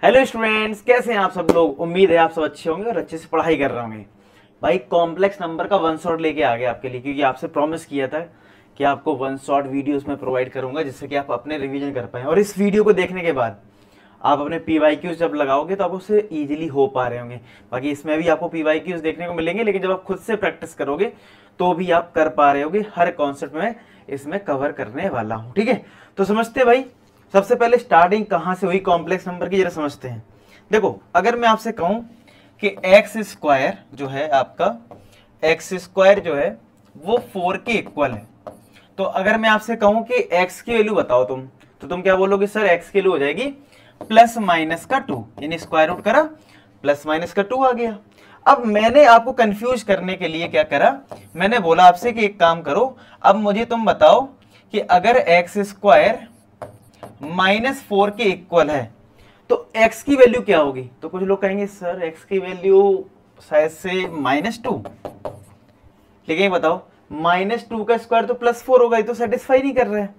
Hello students, कैसे हैं आप सब लोग। उम्मीद है आप सब अच्छे होंगे और अच्छे से पढ़ाई कर रहे होंगे। भाई कॉम्प्लेक्स नंबर का वन शॉट लेके आ गया आपके लिए, क्योंकि आपसे प्रॉमिस किया था कि आपको वन शॉट वीडियोस में प्रोवाइड करूंगा जिससे कि आप अपने रिवीजन कर पाएं। और इस वीडियो को देखने के बाद आप अपने PYQs जब लगाओगे तो आप उससे इजीली हो पा रहे होंगे। बाकी इसमें भी आपको PYQs देखने को मिलेंगे, लेकिन जब आप खुद से प्रैक्टिस करोगे तो भी आप कर पा रहे होगे। हर कॉन्सेप्ट में इसमें कवर करने वाला हूँ, ठीक है। तो समझते हैं भाई, सबसे पहले स्टार्टिंग कहाँ से हुई कॉम्प्लेक्स नंबर की, जरा समझते हैं। देखो, अगर मैं आपसे कहूं कि एक्स स्क्वायर जो है आपका, एक्स स्क्वायर जो है वो 4 के इक्वल है, तो अगर मैं आपसे कहूं कि एक्स की वैल्यू बताओ तुम, तो तुम क्या बोलोगे? सर एक्स की वैल्यू हो जाएगी प्लस माइनस का 2, यानी स्क्वायर रूट करा प्लस माइनस का 2 आ गया। अब मैंने आपको कंफ्यूज करने के लिए क्या करा, मैंने बोला आपसे कि एक काम करो, अब मुझे तुम बताओ कि अगर एक्स स्क्वायर -4 के इक्वल है तो x की वैल्यू क्या होगी। तो कुछ लोग कहेंगे सर x की वैल्यू शायद से -2, लेकिन ये बताओ -2 का स्क्वायर तो +4 होगा, ये तो सेटिस्फाई नहीं कर रहा है।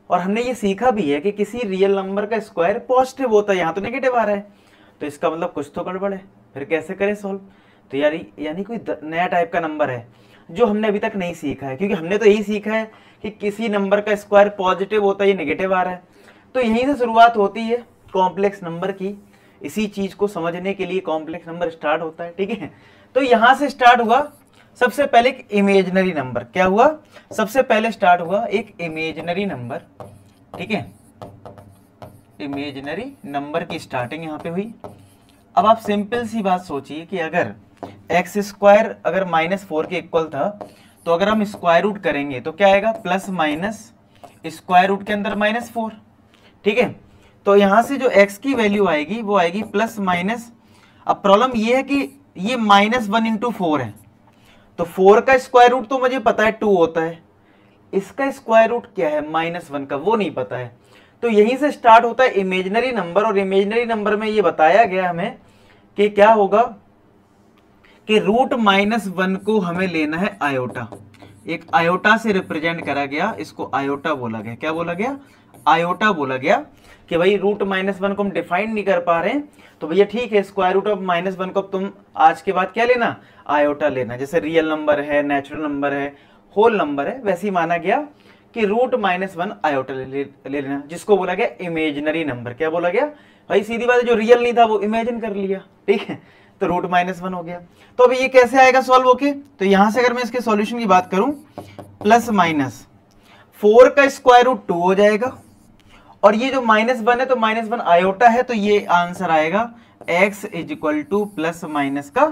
और हमने ये सीखा भी है कि किसी रियल नंबर का स्क्वायर पॉजिटिव होता है, यहाँ तो नेगेटिव आ रहा है, तो इसका मतलब कुछ तो गड़बड़ है। फिर कैसे करें सॉल्व? तो यानी कोई नया टाइप का नंबर है जो हमने अभी तक नहीं सीखा है, क्योंकि हमने तो यही सीखा है कि किसी नंबर का स्क्वायर पॉजिटिव होता है, ये नेगेटिव आ रहा है। तो यहीं से शुरुआत होती है कॉम्प्लेक्स नंबर की। इसी चीज को समझने के लिए कॉम्प्लेक्स नंबर स्टार्ट होता है, ठीक है। तो यहां से स्टार्ट हुआ सबसे पहले एक इमेजिनरी नंबर। क्या हुआ? सबसे पहले स्टार्ट हुआ एक इमेजिनरी नंबर, ठीक है। इमेजिनरी नंबर की स्टार्टिंग यहां पे हुई। अब आप सिंपल सी बात सोचिए कि अगर एक्स स्क्वायर अगर -4 के इक्वल था, तो अगर हम स्क्वायर रूट करेंगे तो क्या आएगा? प्लस माइनस स्क्वायर रूट के अंदर -4, ठीक है। तो यहां से जो x की वैल्यू आएगी वो आएगी प्लस माइनस। अब प्रॉब्लम ये है कि ये -1 × 4 है, तो 4 का स्क्वायर रूट तो मुझे पता है 2 होता है, इसका स्क्वायर रूट क्या है -1 का, वो नहीं पता है। तो यहीं से स्टार्ट होता है इमेजिनरी नंबर। और इमेजिनरी नंबर में ये बताया गया हमें कि क्या होगा कि √-1 को हमें लेना है आयोटा। एक आयोटा से रिप्रेजेंट करा गया, इसको आयोटा बोला गया। क्या बोला गया? आयोटा बोला गया कि भाई √-1 को हम डिफाइन नहीं कर पा रहे हैं, तो भैया ठीक है, स्क्वायर रूट ऑफ -1 को तुम आज के बाद क्या लेना? आयोटा लेना। जैसे रियल नंबर है, नेचुरल नंबर है, होल नंबर है, वैसे ही माना गया कि √-1 आयोटा ले लेना, जिसको बोला गया इमेजिनरी नंबर। क्या बोला गया? भाई सीधी बात है, जो रियल नहीं था वो इमेजिन कर लिया, ठीक है, तो √-1 हो गया। तो अभी ये कैसे आएगा सॉल्व होके? तो यहां से अगर मैं इसके सॉल्यूशन की बात करूं, प्लस माइनस 4 का स्क्वायर रूट 2 हो जाएगा, और ये जो -1 है तो -1 आयोटा है, तो ये आंसर आएगा x = प्लस माइनस का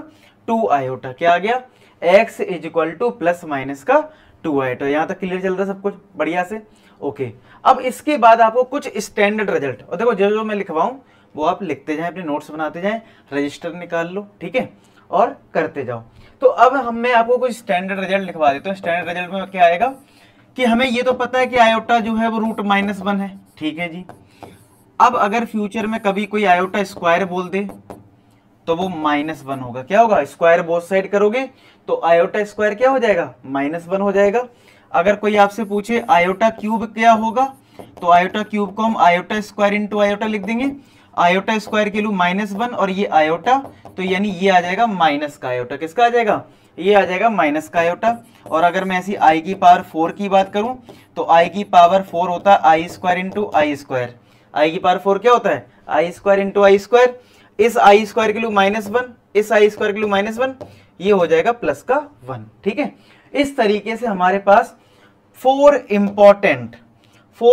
2 आयोटा। क्या आ गया? x = प्लस माइनस का 2 आयोटा। यहां तक क्लियर चल रहा है सब कुछ बढ़िया से? ओके। अब इसके बाद आपको कुछ स्टैंडर्ड रिजल्ट, और देखो जो जो मैं लिखवाऊं वो आप लिखते जाएं, अपने नोट्स बनाते जाएं, रजिस्टर निकाल लो, ठीक है, और करते जाओ। तो अब मैं आपको कुछ स्टैंडर्ड रिजल्ट लिखवा देता हूँ। स्टैंडर्ड रिजल्ट में क्या आएगा कि हमें ये तो पता है कि आयोटा जो है वो √-1 है, ठीक है जी। अब अगर फ्यूचर में कभी कोई आयोटा स्क्वायर बोल दे तो वो -1 होगा। क्या होगा? स्क्वायर बोथ साइड करोगे तो आयोटा स्क्वायर क्या हो जाएगा? -1 हो जाएगा। अगर कोई आपसे पूछे आयोटा क्यूब क्या होगा, तो आयोटा क्यूब को हम आयोटा स्क्वायर इंटू आयोटा लिख देंगे। आयोटा स्क्वायर के लिए -1 और ये आयोटा, तो यानी ये आ जाएगा माइनस का आयोटा। किसका आ जाएगा? ये आ जाएगा माइनस का आयोटा। और अगर मैं ऐसी i की पावर 4 की बात करूं तो i की पावर 4 होता है i² into I square. i की पावर 4 क्या होता है? i² इंटू आई स्क्वायर। इस i² के लिए -1, इस i² के लिए -1, ये हो जाएगा प्लस का 1, ठीक है। इस तरीके से हमारे पास 4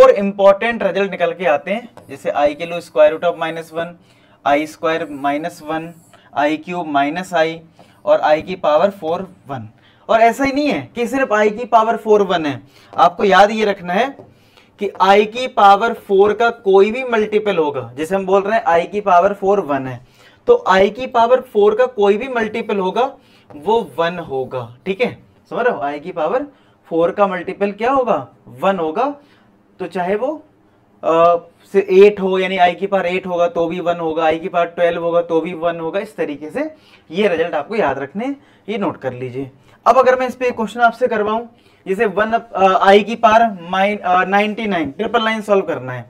इंपॉर्टेंट रिजल्ट निकल के आते हैं। जैसे i के लिए square root of -1, i² -1, i³ -i, और i की पावर 4 1। और ऐसा ही नहीं है कि सिर्फ i की पावर 4 1 है, आपको याद ये रखना है कि i की पावर 4 का कोई भी मल्टीपल होगा। जैसे हम बोल रहे हैं i की पावर 4 1 है, तो i की पावर 4 का कोई भी मल्टीपल होगा वो 1 होगा, ठीक है। समझ रहे हो? i की पावर 4 का मल्टीपल क्या होगा? 1 होगा। तो चाहे वो 8 हो, यानी i की पावर 8 होगा तो भी 1 होगा, i की पावर 12 होगा तो भी 1 होगा। इस तरीके से ये रिजल्ट आपको याद रखने, ये नोट कर लीजिए। अब अगर मैं इस पे क्वेश्चन आपसे करवाऊं, जैसे i की पावर 99 999 सॉल्व करना है,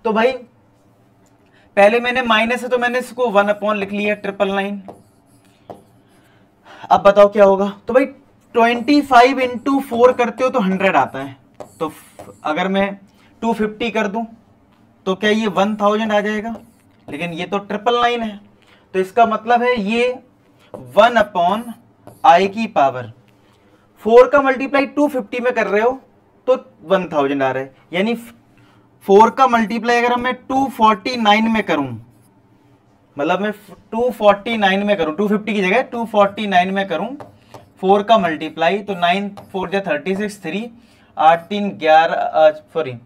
तो भाई पहले मैंने माइनस है तो मैंने इसको 1 अपॉन लिख लिया 999। अब बताओ क्या होगा। तो भाई 25 इंटू 4 करते हो तो 100 आता है। तो अगर मैं 250 कर दूं तो क्या ये 1000 आ जाएगा, लेकिन ये तो 999 है, तो इसका मतलब है ये 1 अपॉन आई की पावर 4 का मल्टीप्लाई 250 में कर रहे हो तो 1000 आ रहा है। यानी 4 का मल्टीप्लाई अगर मैं 249 में करूं, मतलब मैं 249 में करूं, 250 की जगह 249 में करूं 4 का मल्टीप्लाई, तो 9 4 जा 36, 3 8 3 11, सॉरी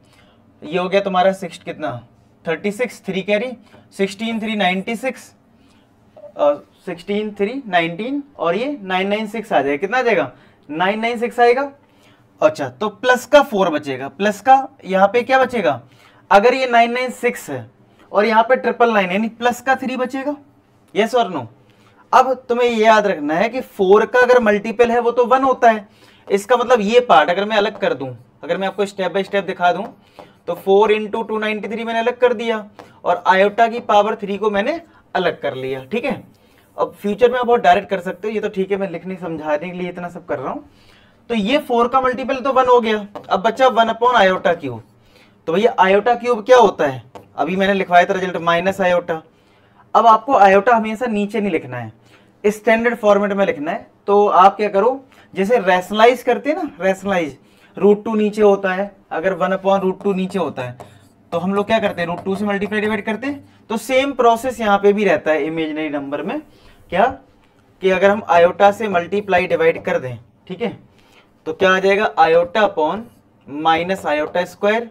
ये हो गया तुम्हारा 6 कितना 36, 3 कैरी 16 3 96, 16 3 19 और ये 996 आ जाएगा। कितना आ जाएगा 996 आएगा। अच्छा तो प्लस का 4 बचेगा, प्लस का यहाँ पे क्या बचेगा, अगर ये 996 है और यहाँ पे 999 यानी प्लस का 3 बचेगा। यस और नो। अब तुम्हें ये याद रखना है कि 4 का अगर मल्टीपल है वो तो 1 होता है। इसका मतलब ये पार्ट अगर मैं अलग कर दूं, अगर मैं आपको स्टेप बाय स्टेप दिखा दूं, तो 4 इंटू 293 मैंने अलग कर दिया और आयोटा की पावर 3 को मैंने अलग कर लिया। ठीक है, अब फ्यूचर में आप बहुत डायरेक्ट कर सकते हो, ये तो ठीक है, मैं लिखने समझाने के लिए इतना सब कर रहा हूं। तो ये 4 का मल्टीपल तो 1 हो गया। अब बच्चा 1 अपॉन आयोटा क्यूब। तो भैया आयोटा क्यूब क्या होता है, अभी मैंने लिखवाया था रिजल्ट माइनस आयोटा। अब आपको आयोटा हमेशा नीचे नहीं लिखना है, स्टैंडर्ड फॉर्मेट में लिखना है। तो आप क्या करो, जैसे रैशनलाइज करते हैं ना, रैशनलाइज √2 नीचे होता है, अगर 1 अपॉन √2 नीचे होता है तो हम लोग क्या करते हैं √2 से मल्टीप्लाई डिवाइड करते हैं। तो सेम प्रोसेस यहाँ पे भी रहता है इमेजिनरी नंबर में, क्या कि अगर हम आयोटा से मल्टीप्लाई डिवाइड कर दें, ठीक है, तो क्या आ जाएगा iota upon minus iota square,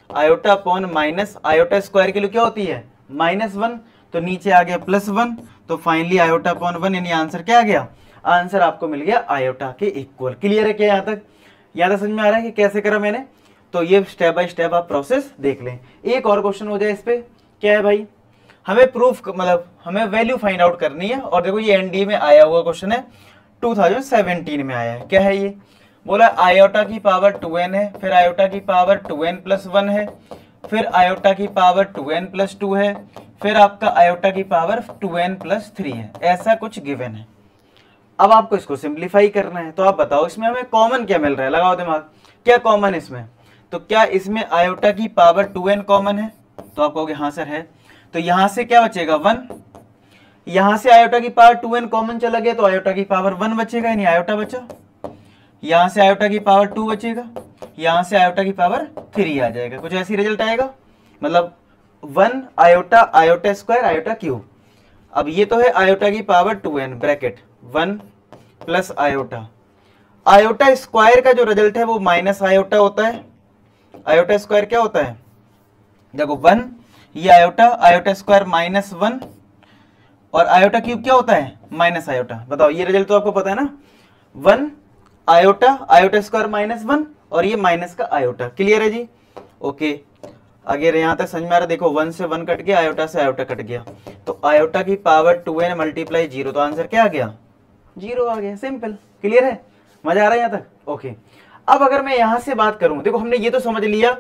iota upon minus iota square के लिए क्या होती है -1, तो नीचे आ गया +1, तो फाइनली आयोटा अपॉन 1 यानी आंसर क्या आ गया, आंसर आपको मिल गया आयोटा के इक्वल। क्लियर है क्या यहाँ तक समझ में आ रहा है कि कैसे करा मैंने। तो ये स्टेप बाय स्टेप आप प्रोसेस देख लें। एक और क्वेश्चन हो जाए इस पे, क्या है भाई, हमें प्रूफ मतलब हमें वैल्यू फाइंड आउट करनी है। और देखो ये एनडीए में आया हुआ क्वेश्चन है, 2017 में आया है। क्या है ये, बोला आयोटा की पावर 2n है, फिर आयोटा की पावर 2n + 1 है, फिर आयोटा की पावर 2n + 2 है, फिर आपका आयोटा की पावर 2n + 3 है। ऐसा कुछ गिवन है। अब आपको इसको सिंप्लीफाई करना है। तो आप बताओ इसमें हमें कॉमन क्या मिल रहा है, लगाओ दिमाग, क्या कॉमन है इसमें। तो क्या इसमें आयोटा की पावर 2n कॉमन है, तो आप कहोगे हाँ सर है। तो यहां से क्या बचेगा 1, यहां से आयोटा की पावर 2n कॉमन चला गया तो आयोटा की पावर 1 बचेगा, यानी आयोटा बचा। यहां से आयोटा की पावर 2 बचेगा, यहां से आयोटा की पावर 3 आ जाएगा। कुछ ऐसी रिजल्ट आएगा, मतलब 1 iota iota square iota cube. अब ये तो है आयोटा की power 2n bracket 1 plus iota, iota square का जो रिजल्ट है वो माइनस आयोटा होता है। आयोटा स्क्वायर क्या होता है, देखो 1, ये आयोटा आयोटा स्क्वायर -1 और आयोटा क्यूब क्या होता है माइनस आयोटा। बताओ ये रिजल्ट तो आपको पता है ना, 1 आयोटा आयोटा स्क्वायर -1 और ये माइनस का आयोटा। क्लियर है जी, ओके। अगर यहाँ तक समझ में आ रहा, देखो 1 से 1 कट गया, आयोटा से आयोटा कट गया, तो आयोटा की पावर 2n × 0, तो आंसर क्या आ गया 0 आ गया। सिंपल। क्लियर है, मजा आ रहा है यहाँ तक, ओके। अब अगर मैं यहां से बात करूं, देखो हमने ये तो समझ लिया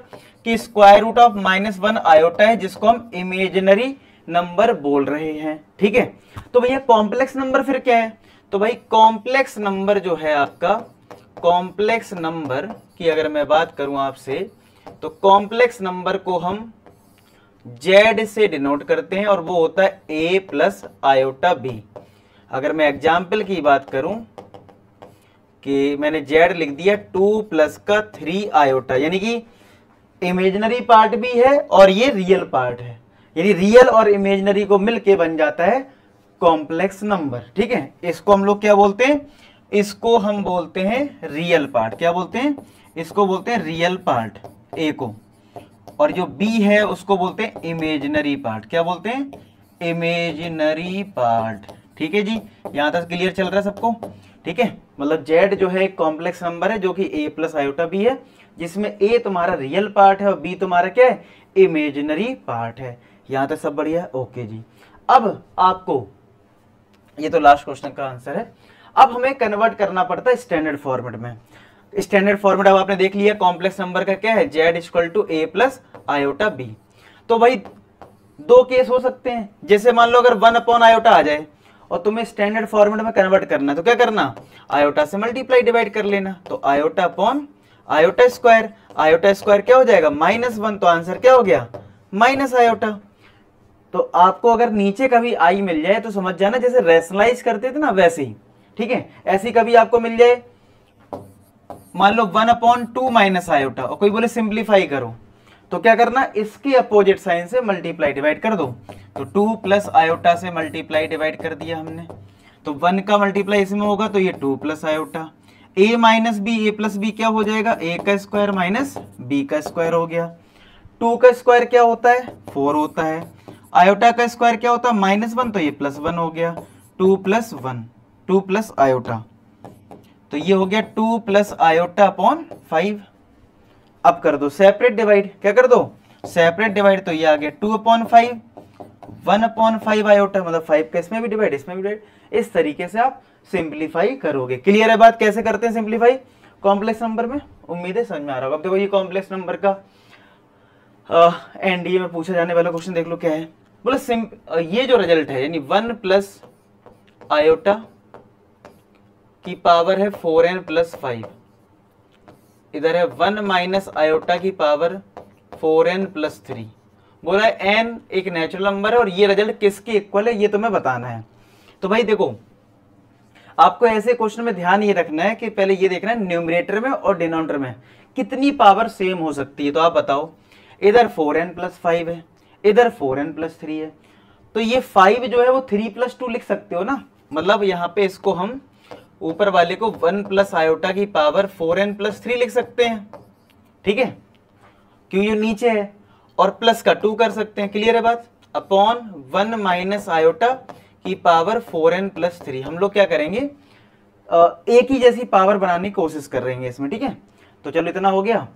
कि स्क्वायर रूट ऑफ -1 आयोटा है, जिसको हम इमेजिनरी नंबर बोल रहे हैं। ठीक है, तो भैया कॉम्प्लेक्स नंबर फिर क्या है, तो भाई कॉम्प्लेक्स नंबर जो है आपका, कॉम्प्लेक्स नंबर की अगर मैं बात करूं आपसे, तो कॉम्प्लेक्स नंबर को हम z से डिनोट करते हैं और वो होता है a + आयोटा b। अगर मैं एग्जाम्पल की बात करूं कि मैंने z लिख दिया 2 + का 3 आयोटा, यानी कि इमेजिनरी पार्ट भी है और ये रियल पार्ट है, यानी रियल और इमेजिनरी को मिलके बन जाता है कॉम्प्लेक्स नंबर। ठीक है, इसको हम लोग क्या बोलते हैं, इसको हम बोलते हैं रियल पार्ट। क्या बोलते हैं, इसको बोलते हैं रियल पार्ट ए को, और जो बी है उसको बोलते हैं इमेजिनरी पार्ट। क्या बोलते हैं, इमेजिनरी पार्ट। ठीक है जी, यहां तक क्लियर चल रहा है सबको। ठीक है, मतलब z जो है एक कॉम्प्लेक्स नंबर है जो कि a + आयोटा b है, जिसमें a तुम्हारा रियल पार्ट है और b तुम्हारा क्या है, इमेजिनरी पार्ट है। यहां तक सब बढ़िया है, ओके जी। अब आपको ये तो लास्ट क्वेश्चन का आंसर है। अब हमें कन्वर्ट करना पड़ता है स्टैंडर्ड फॉर्मेट में। स्टैंडर्ड फॉर्मेट अब आपने देख लिया, कॉम्प्लेक्स नंबर का क्या है, z = a + आयोटा b। तो भाई दो केस हो सकते हैं, जैसे मान लो अगर 1/आयोटा आ जाए और तुम्हें स्टैंडर्ड फॉर्मेट में कन्वर्ट करना है तो क्या करना, आयोटा से मल्टीप्लाई डिवाइड कर लेना, तो आयोटा अपॉन आयोटा स्क्वायर क्या हो जाएगा -1, तो आंसर क्या हो गया माइनस आयोटा। तो आपको अगर नीचे कभी आई मिल जाए तो समझ जाना जैसे रैशनलाइज करते थे ना वैसे ही, ठीक है। ऐसी कभी आपको मिल जाए मान लो 1/2 माइनस आयोटा और कोई बोले सिंप्लीफाई करो, तो क्या करना, इसके अपोजिट साइन से मल्टीप्लाई डिवाइड कर दो, तो 2 प्लस आयोटा से मल्टीप्लाई डिवाइड कर दिया हमने, तो 1 का मल्टीप्लाई इसमें होगा तो ये 2 plus iota, a minus b, a plus b क्या हो जाएगा, a का स्क्वायर माइनस b का स्क्वायर हो गया। 2 का स्क्वायर क्या होता है 4 होता है, आयोटा का स्क्वायर क्या होता है -1, तो ये +1 हो गया, 2 प्लस 1 2 प्लस आयोटा, तो ये हो गया 2 प्लस आयोटा अपॉन 5। अब कर दो सेपरेट डिवाइड, क्या कर दो सेपरेट डिवाइड, तो ये आ गया 2/5 1/5 आयोटा, मतलब 5 का इसमें भी डिवाइड इसमें भी डिवाइड। इस तरीके से आप सिंप्लीफाई करोगे। क्लियर है बात, कैसे करते हैं सिंप्लीफाई कॉम्प्लेक्स नंबर में, उम्मीद है समझ में आ रहा होगा। अब देखो ये कॉम्प्लेक्स नंबर का एनडीए में पूछा जाने वाला क्वेश्चन देख लो क्या है, बोले ये जो रिजल्ट है यानी 1 प्लस आयोटा की पावर है 4n प्लस 5, इधर है 1 माइनस आयोटा की पावर 4n प्लस 3, बोला है n एक नेचुरल नंबर है और ये रिजल्ट किसके इक्वल है ये तुम्हें बताना है। तो भाई देखो आपको ऐसे क्वेश्चन में ध्यान ये रखना है कि पहले ये देखना है न्यूमरेटर में और डिनोमिनेटर में कितनी पावर सेम हो सकती है। तो आप बताओ इधर 4n प्लस 5 है, इधर 4n प्लस 3 है, तो ये 5 जो है वो 3 प्लस 2 लिख सकते हो ना, मतलब यहाँ पे इसको हम ऊपर वाले को 1 प्लस आयोटा की पावर 4n प्लस 3 लिख सकते हैं, ठीक है, क्यों ये नीचे है, और प्लस का 2 कर सकते हैं। क्लियर है बात, अपॉन 1 माइनस आयोटा की पावर 4n प्लस 3। हम लोग क्या करेंगे एक ही जैसी पावर बनाने की कोशिश कर रहे हैं इसमें, ठीक है। तो चलो इतना हो गया।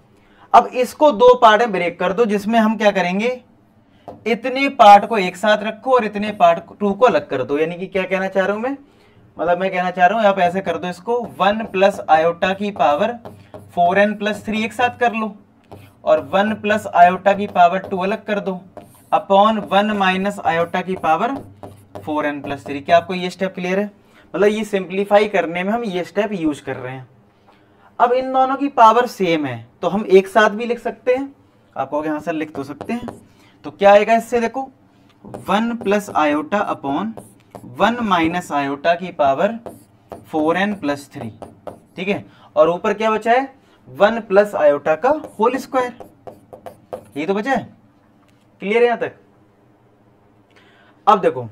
अब इसको दो पार्ट में ब्रेक कर दो, जिसमें हम क्या करेंगे इतने पार्ट को एक साथ रखो और इतने पार्ट को 2 को अलग कर दो। यानी कि क्या कहना चाह रहा हूं मैं, मतलब मैं कहना चाह रहा हूं आप ऐसे कर दो इसको 1 प्लस आयोटा की पावर 4n प्लस 3 एक साथ कर लो और 1 प्लस आयोटा की पावर 2 अलग कर दो अपॉन 1 माइनस आयोटा की पावर 4n प्लस 3। क्या आपको ये स्टेप क्लियर है, मतलब ये सिंप्लीफाई करने में हम ये स्टेप यूज कर रहे हैं। अब इन दोनों की पावर सेम है तो हम एक साथ भी लिख सकते हैं, आप कहोगे हाँ सर लिख तो सकते हैं, तो क्या आएगा इससे देखो 1 plus iota upon 1 minus iota की पावर 4n प्लस 3, ठीक है, और ऊपर क्या बचा है 1 प्लस आयोटा का होल स्क्वायर, ये तो बचा है। क्लियर है यहां तक। अब देखो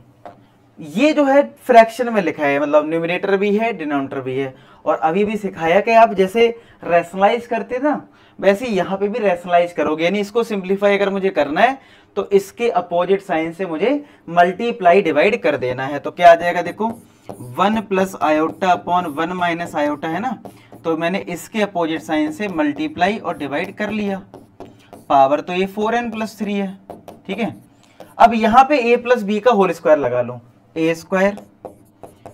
ये जो है फ्रैक्शन में लिखा है, मतलब न्यूमरेटर भी है डिनोमिनेटर भी है, और अभी भी सिखाया कि आप जैसे रैशनलाइज करते ना वैसे यहाँ पे भी रैशनलाइज करोगे, यानी इसको सिंप्लीफाई अगर मुझे करना है तो इसके अपोजिट साइन से मुझे मल्टीप्लाई डिवाइड कर देना है। तो क्या आ जाएगा देखो 1 plus iota upon 1 minus iota है ना, तो मैंने इसके अपोजिट साइन से मल्टीप्लाई और डिवाइड कर लिया, पावर तो ये 4n प्लस 3 है, ठीक है। अब यहाँ पे a प्लस बी का होल स्क्वायर लगा लो, a square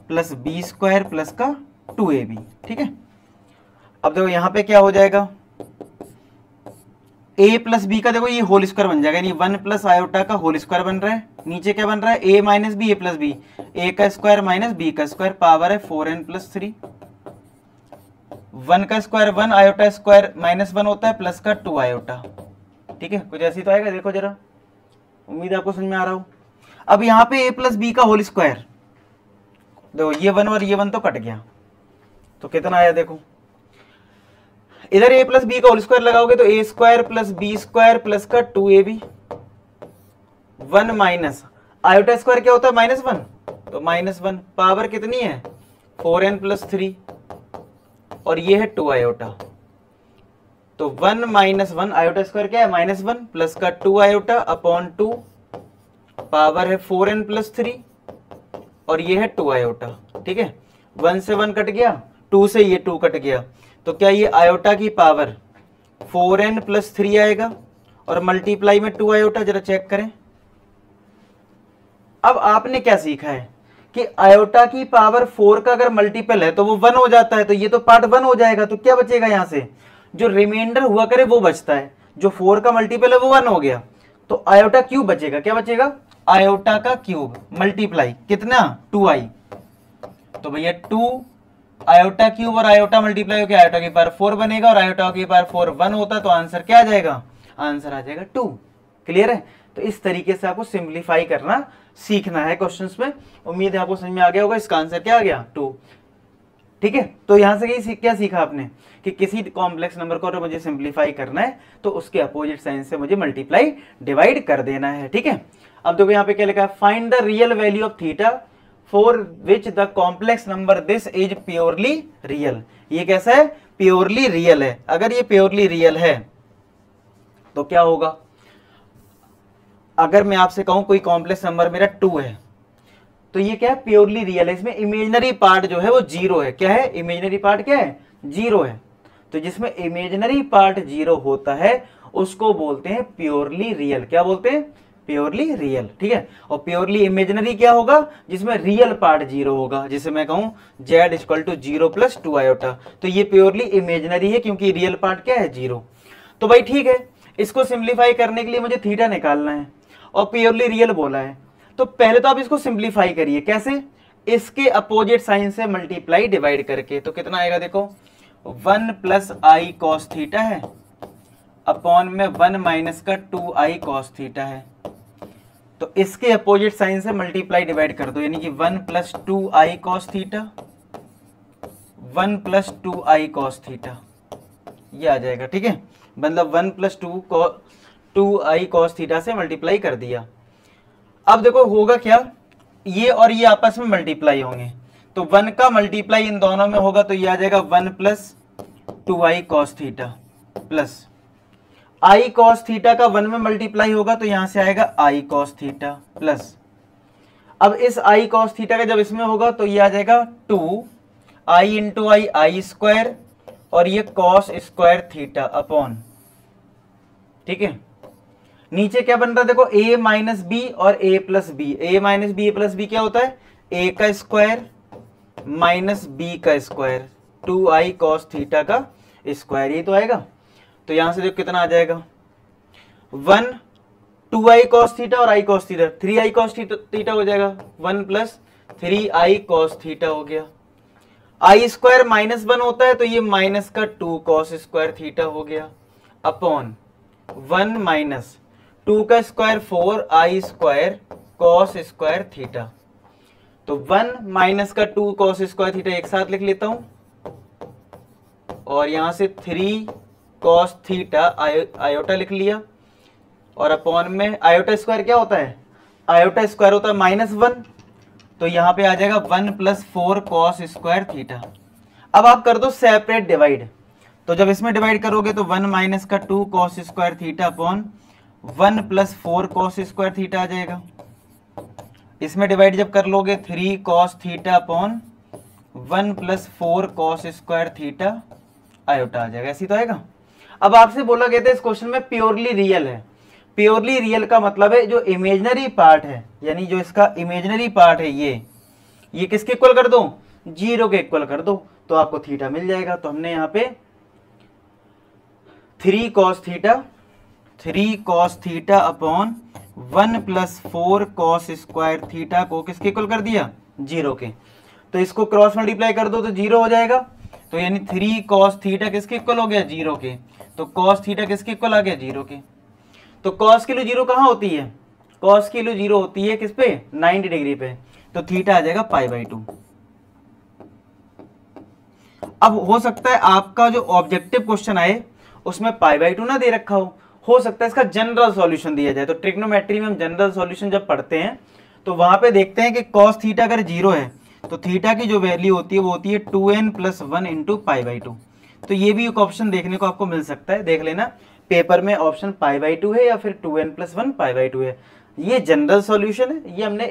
plus b square plus का 2ab, ठीक है। अब देखो यहाँ पे क्या हो जाएगा a प्लस बी का देखो ये होल स्क्वायर बन जाएगा, यानी 1 प्लस आयोटा का होल स्क्वायर बन रहा है, नीचे क्या बन रहा है a minus b, a plus b, a का स्क्वायर माइनस b का स्क्वायर, पावर है 4n प्लस 3, 1 का स्क्वायर 1, आयोटा स्क्वायर -1 होता है प्लस का 2 आयोटा, ठीक है, कुछ ऐसी तो आएगा। देखो जरा, उम्मीद आपको समझ में आ रहा हो। अब यहाँ पे a प्लस बी का होल स्क्वायर, देखो ये 1 और ये 1 तो कट गया, तो कितना आया देखो, इधर a प्लस बी का होल स्क्वायर लगाओगे तो a square plus b square plus का 2ab, 1 माइनस आयोटा स्क्वायर क्या होता है -1, तो -1, पावर कितनी है 4n प्लस 3, और ये है 2 आयोटा, तो 1 माइनस 1 आयोटा स्क्वायर क्या है -1 प्लस का 2 आयोटा अपॉन 2, पावर है 4n प्लस 3, और ये है 2 आयोटा, ठीक है। 1 से 1 कट गया, 2 से ये 2 कट गया, तो क्या ये आयोटा की पावर 4n प्लस 3 आएगा और मल्टीप्लाई में 2 आयोटा, जरा चेक करें। अब आपने क्या सीखा है कि आयोटा की पावर 4 का अगर मल्टीपल है तो वो 1 हो जाता है, तो ये तो पार्ट 1 हो जाएगा, तो क्या बचेगा यहां से जो रिमाइंडर हुआ करे वो बचता है, जो 4 का मल्टीपल है वो 1 हो गया, तो आयोटा क्यूब बचेगा, क्या बचेगा, आयोटा का क्यूब मल्टीप्लाई कितना 2i, तो भैया 2 आयोटा क्यूब और आयोटा मल्टीप्लाई होकर आयोटा की पावर 4 बनेगा, और आयोटा की पावर 4 1 होता तो आंसर क्या आ जाएगा, आंसर आ जाएगा 2। क्लियर है। तो इस तरीके से आपको सिंप्लीफाई करना सीखना है क्वेश्चंस में। उम्मीद है आपको समझ में आ गया होगा। इसका आंसर क्या आ गया 2। ठीक है, तो यहां से क्या सीखा आपने कि किसी कॉम्प्लेक्स नंबर को अगर मुझे सिंप्लीफाई करना है तो उसके अपोजिट साइन से मुझे मल्टीप्लाई डिवाइड कर देना है। ठीक है, अब देखो यहाँ पे क्या लिखा है, find the real value of theta for which the complex number this is purely real. ये कैसा है, प्योरली रियल है। अगर ये प्योरली रियल है तो क्या होगा, अगर मैं आपसे कहूं कोई कॉम्प्लेक्स नंबर मेरा 2 है तो ये क्या है, प्योरली रियल है। इसमें इमेजिनरी पार्ट जो है वो 0 है। क्या है, इमेजिनरी पार्ट क्या है, 0 है। तो जिसमें इमेजिनरी पार्ट 0 होता है उसको बोलते हैं प्योरली रियल। क्या बोलते हैं, प्योरली रियल। ठीक है, और प्योरली इमेजिनरी क्या होगा, जिसमें रियल पार्ट 0 होगा। जिसे मैं कहूं z equal to 0 plus 2 iota, तो ये प्योरली इमेजिनरी है क्योंकि रियल पार्ट क्या है 0। तो भाई ठीक है, इसको सिंप्लीफाई करने के लिए मुझे थीटा निकालना है और प्योरली रियल बोला है। तो पहले तो आप इसको सिंप्लीफाई करिए, कैसे, इसके अपोजिट साइन से मल्टीप्लाई डिवाइड करके। तो कितना आएगा देखो, 1 प्लस आई कॉस थीटा है अपॉन में 1 माइनस का 2i कॉस थीटा है। तो इसके अपोजिट साइन से मल्टीप्लाई डिवाइड कर दो, यानी कि 1 plus 2i cos theta, 1 plus 2i cos theta, ये आ जाएगा। ठीक है, मतलब 1 प्लस 2i कॉस थीटा से मल्टीप्लाई कर दिया। अब देखो होगा क्या, ये और ये आपस में मल्टीप्लाई होंगे, तो 1 का मल्टीप्लाई इन दोनों में होगा तो ये आ जाएगा 1 plus 2i cos theta plus i cos theta का 1 में मल्टीप्लाई होगा तो यहां से आएगा i कॉस थीटा प्लस, अब इस i कॉस थीटा का जब इसमें होगा तो ये आ जाएगा 2i इंटू आई स्क्वायर और ये कॉस स्क्वायर थीटा अपॉन। ठीक है, नीचे क्या बन रहा है देखो, a माइनस बी और a plus b. a minus b a plus b क्या होता है, a का स्क्वायर माइनस b का स्क्वायर, 2i कॉस थीटा का स्क्वायर, ये तो आएगा। तो यहां से देखो कितना आ जाएगा, 1 2i कॉस थीटा और i cos theta 3i cos theta हो जाएगा, 1 प्लस 3i कॉस थीटा हो गया। i स्क्वायर माइनस 1 होता है तो ये माइनस का 2 कॉस स्क्वायर थीटा हो गया अपॉन 1 माइनस 2 का square 4i square cos square theta. तो 1 माइनस का 2 कॉस स्क्वायर थीटा एक साथ लिख लेता हूं और यहां से 3 कॉस थीटा आयोटा लिख लिया और अपॉन में आयोटा स्क्वायर क्या होता है, आयोटा स्क्वायर होता है -1, तो यहां पे आ जाएगा 1 प्लस 4 कॉस स्क्वायर थीटा। अब आप कर दो सेपरेट डिवाइड, तो जब इसमें डिवाइड करोगे तो 1 माइनस का 2 cos square theta upon 1 plus 4 cos square theta आ जाएगा। इसमें डिवाइड जब कर लोगे 3 cos theta upon 1 plus 4 cos square theta iota आ जाएगा, ऐसी तो आएगा। अब आपसे बोला गया था इस क्वेश्चन में प्योरली रियल है। प्योरली रियल का मतलब है जो इमेजिनरी पार्ट है, यानी जो इसका इमेजिनरी पार्ट है ये किसके इक्वल कर दो, 0 के इक्वल कर दो तो आपको थीटा मिल जाएगा। तो हमने यहाँ पे 3 cos theta upon 1 plus 4 cos square theta को किसके इक्वल कर दिया, 0 के। तो इसको क्रॉस मल्टीप्लाई कर दो तो 0 हो जाएगा, तो यानी 3 कॉस थीटा किसके इक्वल हो गया, 0 के। तो कॉस थीटा किसके इक्वल आ गया, 0 के। तो कॉस की वैल्यू 0 कहाँ होती है, कॉस की वैल्यू 0 होती है किस पे, 90 डिग्री पे, तो थीटा आ जाएगा π/2। अब हो सकता है आपका जो ऑब्जेक्टिव क्वेश्चन आए उसमें π/2 ना दे रखा हो सकता है इसका जनरल सॉल्यूशन दिया जाए। तो ट्रिग्नोमेट्री में हम जनरल सॉल्यूशन जब पढ़ते हैं तो वहां पे देखते हैं कि कॉस थीटा अगर 0 है तो थीटा की जो वैल्यू होती है वो होती है 2n + 1 इंटू π/2। तो ये भी एक ऑप्शन देखने को आपको मिल सकता है, देख लेना पेपर में ऑप्शन π/2 है या फिर 2n + 1 π/2 है। ये जनरल सॉल्यूशन है, ये हमने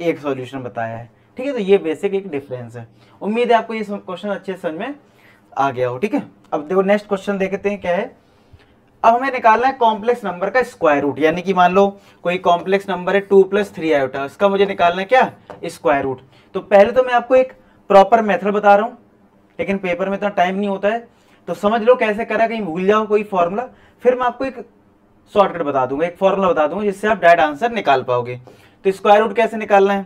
एक सॉल्यूशन बताया है। ठीक है, तो ये बेसिक एक डिफरेंस है। उम्मीद है आपको ये क्वेश्चन अच्छे से समझ में आ गया हो। ठीक है, अब देखो नेक्स्ट क्वेश्चन देखते हैं क्या है। अब हमें निकालना है कॉम्प्लेक्स नंबर का स्क्वायर रूट, यानी कि मान लो कोई कॉम्प्लेक्स नंबर है 2 + 3 आयोटा, इसका मुझे निकालना है क्या, स्क्वायर रूट। तो पहले तो मैं आपको एक प्रॉपर मेथड बता रहा हूँ, लेकिन पेपर में इतना टाइम नहीं होता है, तो समझ लो कैसे करा, कहीं भूल जाओ कोई फॉर्मूला। फिर मैं आपको एक शॉर्टकट बता दूंगा, एक फॉर्मूला बता दूंगा जिससे आप डायरेक्ट आंसर निकाल पाओगे। तो स्क्वायर रूट कैसे निकालना है,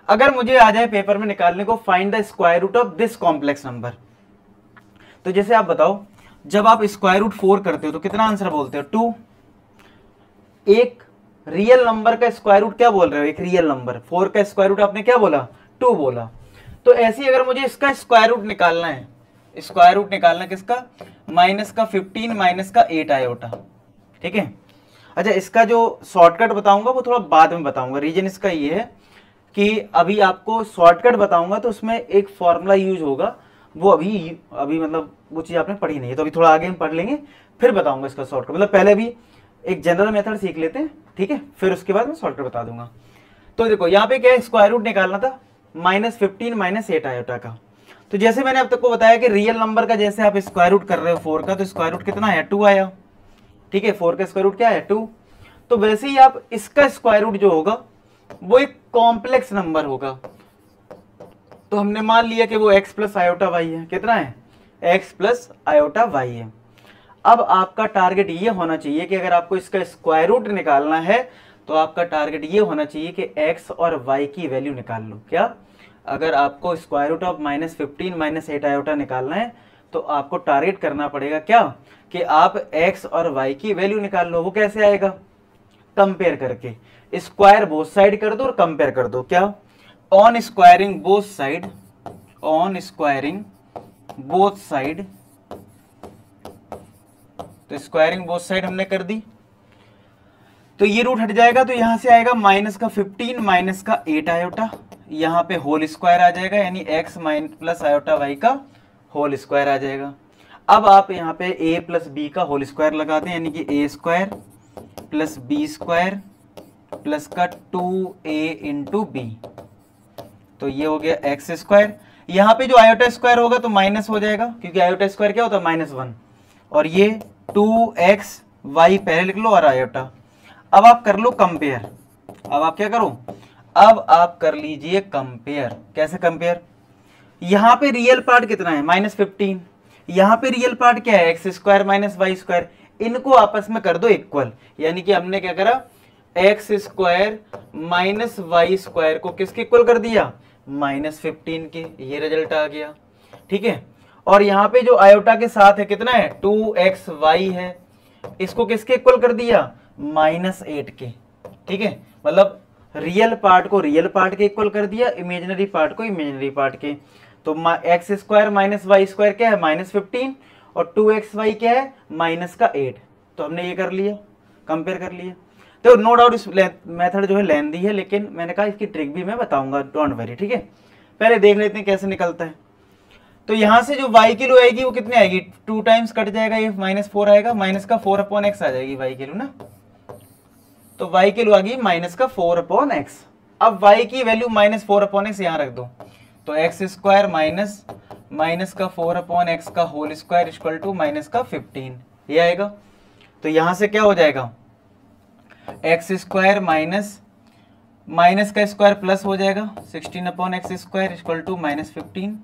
अगर मुझे आ जाए पेपर में निकालने को find the square root of this complex number, तो जैसे आप बताओ जब आप स्क्वायर रूट 4 करते हो तो कितना आंसर बोलते हो 2। एक रियल नंबर का स्क्वायर रूट क्या बोल रहे हो, एक रियल नंबर 4 का स्क्वायर रूट आपने क्या बोला 2 बोला। तो ऐसे ही अगर मुझे इसका स्क्वायर रूट निकालना है, स्क्वायर रूट निकालना किसका, माइनस का 15 माइनस का 8 आयोटा, ठीक है। अच्छा इसका जो शॉर्टकट बताऊंगा वो थोड़ा बाद में बताऊंगा, रीजन इसका ये है कि अभी आपको शॉर्टकट बताऊंगा तो उसमें एक फॉर्मूला यूज होगा, वो अभी मतलब वो चीज़ आपने पढ़ी नहीं है, तो अभी थोड़ा आगे हम पढ़ लेंगे फिर बताऊंगा इसका शॉर्टकट। मतलब पहले भी एक जनरल मेथड सीख लेते हैं, ठीक है, फिर उसके बाद मैं शॉर्टकट बता दूंगा। तो देखो यहाँ पे क्या है, स्क्वायर रूट निकालना था -15 माइनस 8 आयोटा का। तो जैसे मैंने अब तक को बताया कि रियल नंबर का जैसे आप स्क्वायर रूट कर रहे हो 4 का, तो स्क्वायर रूट कितना आया 2 आया, ठीक है, 4 का स्क्वायर रूट क्या है 2। तो वैसे ही आप इसका स्क्वायर रूट जो होगा वो एक कॉम्प्लेक्स नंबर होगा, तो हमने मान लिया कि वो x प्लस आयोटा वाई है, कितना है x प्लस आयोटा वाई है। अब आपका टारगेट ये होना चाहिए कि अगर आपको इसका स्क्वायर रूट निकालना है तो आपका टारगेट ये होना चाहिए कि x और y की वैल्यू निकाल लो। क्या, अगर आपको square root of -15 minus 8 iota निकालना है तो आपको टारगेट करना पड़ेगा क्या, कि आप x और y की वैल्यू निकाल लो। वो कैसे आएगा, कंपेयर करके, स्क्वायर बोथ साइड कर दो और कंपेयर कर दो। क्या, on squaring both side, on squaring both side, तो स्क्वायरिंग बोथ साइड हमने कर दी तो ये रूट हट जाएगा, तो यहां से आएगा माइनस का 15 माइनस का 8 आयोटा, यहाँ पे होल स्क्वायर आ जाएगा, यानी x minus plus iota y का होल स्क्वायर आ जाएगा। अब आप यहाँ पे a प्लस बी का होल स्क्वायर लगा दें, यानी कि a square plus b square plus का 2a इंटू बी, तो ये हो गया एक्स स्क्वायर। यहाँ पे जो आयोटा स्क्वायर होगा तो माइनस हो जाएगा, क्योंकि आयोटा स्क्वायर क्या होता है -1, और ये 2xy पहले लिख लो और आयोटा। अब आप कर लो कंपेयर, अब आप क्या करो, अब आप कर लीजिए कंपेयर। कैसे कंपेयर, यहाँ पे रियल पार्ट कितना है -15, यहाँ पे रियल पार्ट क्या है x square minus y square, इनको आपस में कर दो इक्वल, यानी कि हमने क्या करा, x square minus y square को किसके इक्वल कर दिया, -15 के, ये रिजल्ट आ गया, ठीक है। और यहाँ पे जो आयोटा के साथ है कितना है 2xy है, इसको किसके इक्वल कर दिया -8 के, ठीक है। मतलब रियल पार्ट को रियल पार्ट के इक्वल कर दिया, इमेजिनरी पार्ट को इमेजिनरी पार्ट के। तो x square minus y square क्या है -15 और 2xy क्या है -8, तो हमने ये कर लिया, कंपेयर कर लिया। तो नो डाउट इस मेथड जो है लेंदी है, लेकिन मैंने कहा इसकी ट्रिक भी मैं बताऊंगा, डोंट वरी, ठीक है। पहले देख लेते हैं कैसे निकलता है। तो यहां से जो y किलो आएगी वो कितनी आएगी, 2 टाइम्स कट जाएगा, ये -4 आएगा, माइनस का 4/x आ जाएगी y किलो ना, तो y किलो आ गई माइनस का 4/x। अब y की वैल्यू -4/x यहाँ रख दो, तो एक्स स्क्वायर माइनस का 4/x का whole square equal to minus का 15, ये आएगा। तो यहां से क्या हो जाएगा, एक्स स्क्वायर माइनस का स्क्वायर प्लस हो जाएगा 16/x square equal to -15,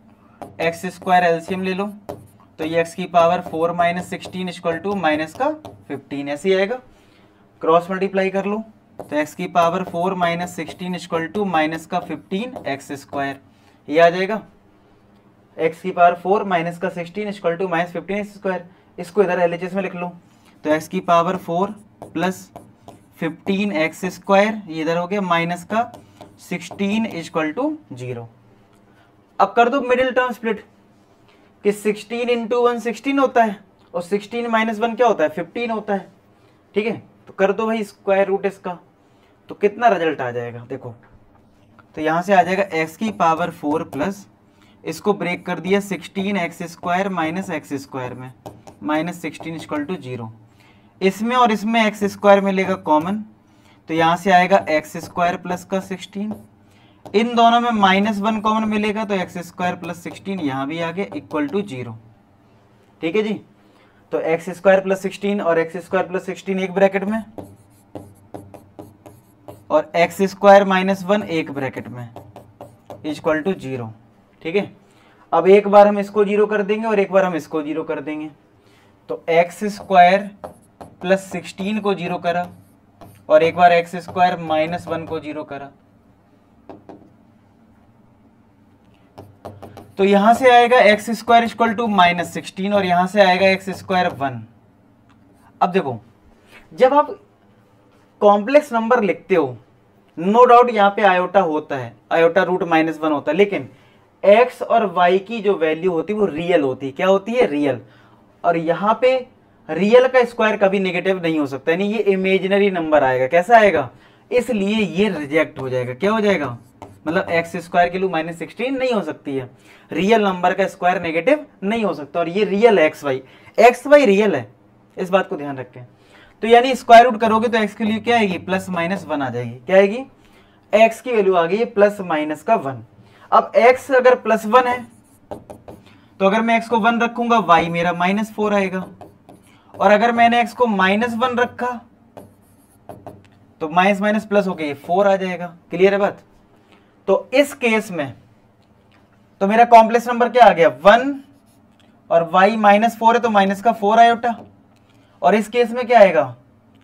x square LCM ले लो, तो ये x की power 4 minus 16 equal to minus का 15, ऐसे ही आएगा। क्रॉस मल्टीप्लाई कर लो, तो x की power 4 minus 16 equal to minus का 15 एक्स स्क्वायर, ये आ जाएगा। x की पावर 4 माइनस का 16 equal to minus 15 x square, इसको इधर एलएचएस में लिख लो, तो x की पावर 4 प्लस 15 एक्स स्क्वायर, ये इधर हो गया माइनस का 16 इक्वल टू 0। अब कर दो मिडिल टर्म स्प्लिट, कि 16 इंटू 1 16 होता है और 16 माइनस 1 क्या होता है 15 होता है, ठीक है। तो कर दो भाई स्क्वायर रूट इसका, तो कितना रिजल्ट आ जाएगा देखो, तो यहाँ से आ जाएगा x की पावर 4 प्लस, इसको ब्रेक कर दिया 16 x square minus x square में, -16 इक्वल टू 0। इसमें और इसमें एक्स स्क्वायर मिलेगा कॉमन, तो यहाँ से आएगा एक्स स्क्वायर प्लस का 16, इन दोनों में -1 कॉमन मिलेगा, तो एक्स स्क्वायर प्लस 16 यहाँ भी आ गया इक्वल टू 0, ठीक है जी। तो एक्स स्क्वायर प्लस 16 और एक्स स्क्वायर प्लस 16 एक ब्रैकेट में, और एक्स स्क्वायर -1 एक ब्रैकेट में, इक्वल टू 0, ठीक है। अब एक बार हम इसको 0 कर देंगे और एक बार हम इसको 0 कर देंगे, तो एक्स स्क्वायर प्लस 16 को 0 करा और एक बार एक्स स्क्वायर माइनस 1 को 0 करा, तो यहां से आएगा x square equal to minus 16 और यहां से आएगा एक्स स्क्वायर 1। अब देखो, जब आप कॉम्प्लेक्स नंबर लिखते हो, नो डाउट यहाँ पे आयोटा होता है, आयोटा रूट माइनस 1 होता है, लेकिन एक्स और वाई की जो वैल्यू होती है वो रियल होती है। क्या होती है? रियल। और यहाँ पे रियल का स्क्वायर कभी नेगेटिव नहीं हो सकता, यानी ये इमेजिनरी नंबर आएगा। कैसा आएगा? इसलिए ये रिजेक्ट हो जाएगा। क्या हो जाएगा? मतलब एक्स स्क्वायर की वैल्यू माइनस 16 नहीं हो सकती है, रियल नंबर का स्क्वायर नेगेटिव नहीं हो सकता, और ये रियल है एक्स वाई रियल है, इस बात को ध्यान रखें। तो यानी स्क्वायर रूट करोगे तो एक्स के लिए क्या आएगी? प्लस माइनस 1 आ जाएगी। क्या आएगी? एक्स की वैल्यू आ गई प्लस माइनस का 1। अब एक्स अगर प्लस 1 है तो अगर मैं एक्स को 1 रखूंगा वाई मेरा माइनस 4 आएगा, और अगर मैंने एक्स को माइनस 1 रखा तो माइनस माइनस प्लस होके ये 4 आ जाएगा। क्लियर है बात? तो इस केस में तो मेरा कॉम्प्लेक्स नंबर क्या आ गया? 1, और y माइनस 4 है तो माइनस का 4 आयोटा, और इस केस में क्या आएगा?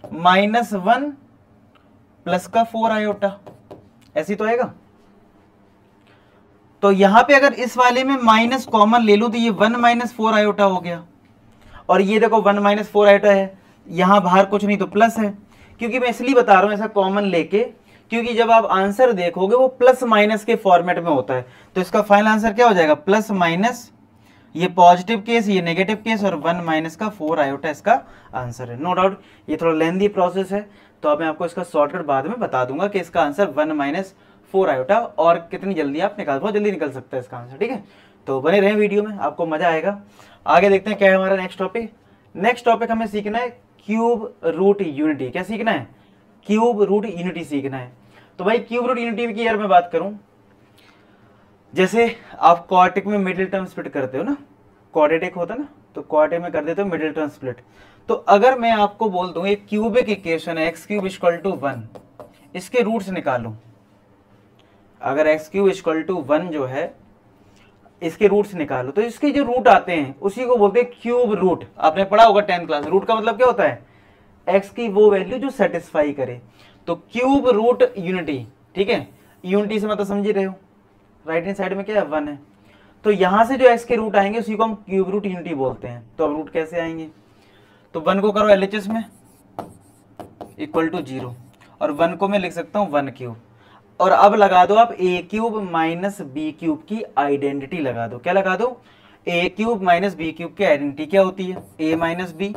माइनस 1 प्लस का 4 आयोटा। ऐसी तो आएगा। तो यहां पे अगर इस वाले में माइनस कॉमन ले लूं तो ये 1 माइनस 4 आयोटा हो गया, और ये देखो 1 माइनस 4 आयोटा है, यहां बाहर कुछ नहीं तो प्लस है। क्योंकि मैं इसलिए बता रहा हूं ऐसा कॉमन लेके, क्योंकि जब आप आंसर देखोगे वो प्लस माइनस के फॉर्मेट में होता है, तो इसका फाइनल आंसर क्या हो जाएगा? प्लस माइनस, ये पॉजिटिव केस, ये नेगेटिव केस, और 1 माइनस का 4 आयोटा इसका आंसर है। नो डाउट ये थोड़ा लेंथी प्रोसेस है, तो अब मैं आपको इसका शॉर्टकट बाद में बता दूंगा कि इसका आंसर 1 माइनस 4 आयोटा, और कितनी जल्दी आप निकाल, बहुत जल्दी निकल सकता है इसका आंसर। ठीक है, तो बने रहें वीडियो में, आपको मजा आएगा। आगे देखते हैं क्या है हमारा नेक्स्ट टॉपिक। नेक्स्ट टॉपिक हमें सीखना है क्यूब रूट यूनिटी। क्या सीखना है? क्यूब रूट यूनिटी सीखना है। तो भाई क्यूब रूट यूनिटी की यार मैं बात करूं, जैसे आप क्वाड्रेटिक में मिडिल टर्म स्प्लिट करते हो ना, क्वाड्रेटिक होता है ना, तो क्वाड्रेटिक में कर देते हो मिडिल टर्म स्प्लिट। तो अगर मैं आपको बोल दूं एक क्यूबिक इक्वेशन है एक्स क्यूब इक्वल टू 1, इसके रूट्स निकालो। अगर एक्स क्यूब इक्वल टू 1 जो है इसके रूट्स निकालो, तो इसके जो रूट आते हैं उसी को बोलते हैं क्यूब रूट। आपने पढ़ा होगा 10th क्लास। रूट का मतलब क्या होता है? एक्स की वो वैल्यू जो सेटिस्फाई करे। तो क्यूब रूट यूनिटी, ठीक है, यूनिटी से मतलब समझ ही रहे हो, राइट हैंड साइड में क्या है? 1 है, तो यहां से जो एक्स के रूट आएंगे उसी को हम क्यूब रूट यूनिटी बोलते हैं। तो अब रूट कैसे आएंगे? तो 1 को करो एलएचएस में इक्वल टू 0, और 1 को मैं लिख सकता हूं 1 क्यूब, और अब लगा दो आप ए क्यूब माइनस बी क्यूब की आइडेंटिटी लगा दो। क्या लगा दो? ए क्यूब माइनस बी क्यूब की आइडेंटिटी क्या होती है? ए माइनस बी।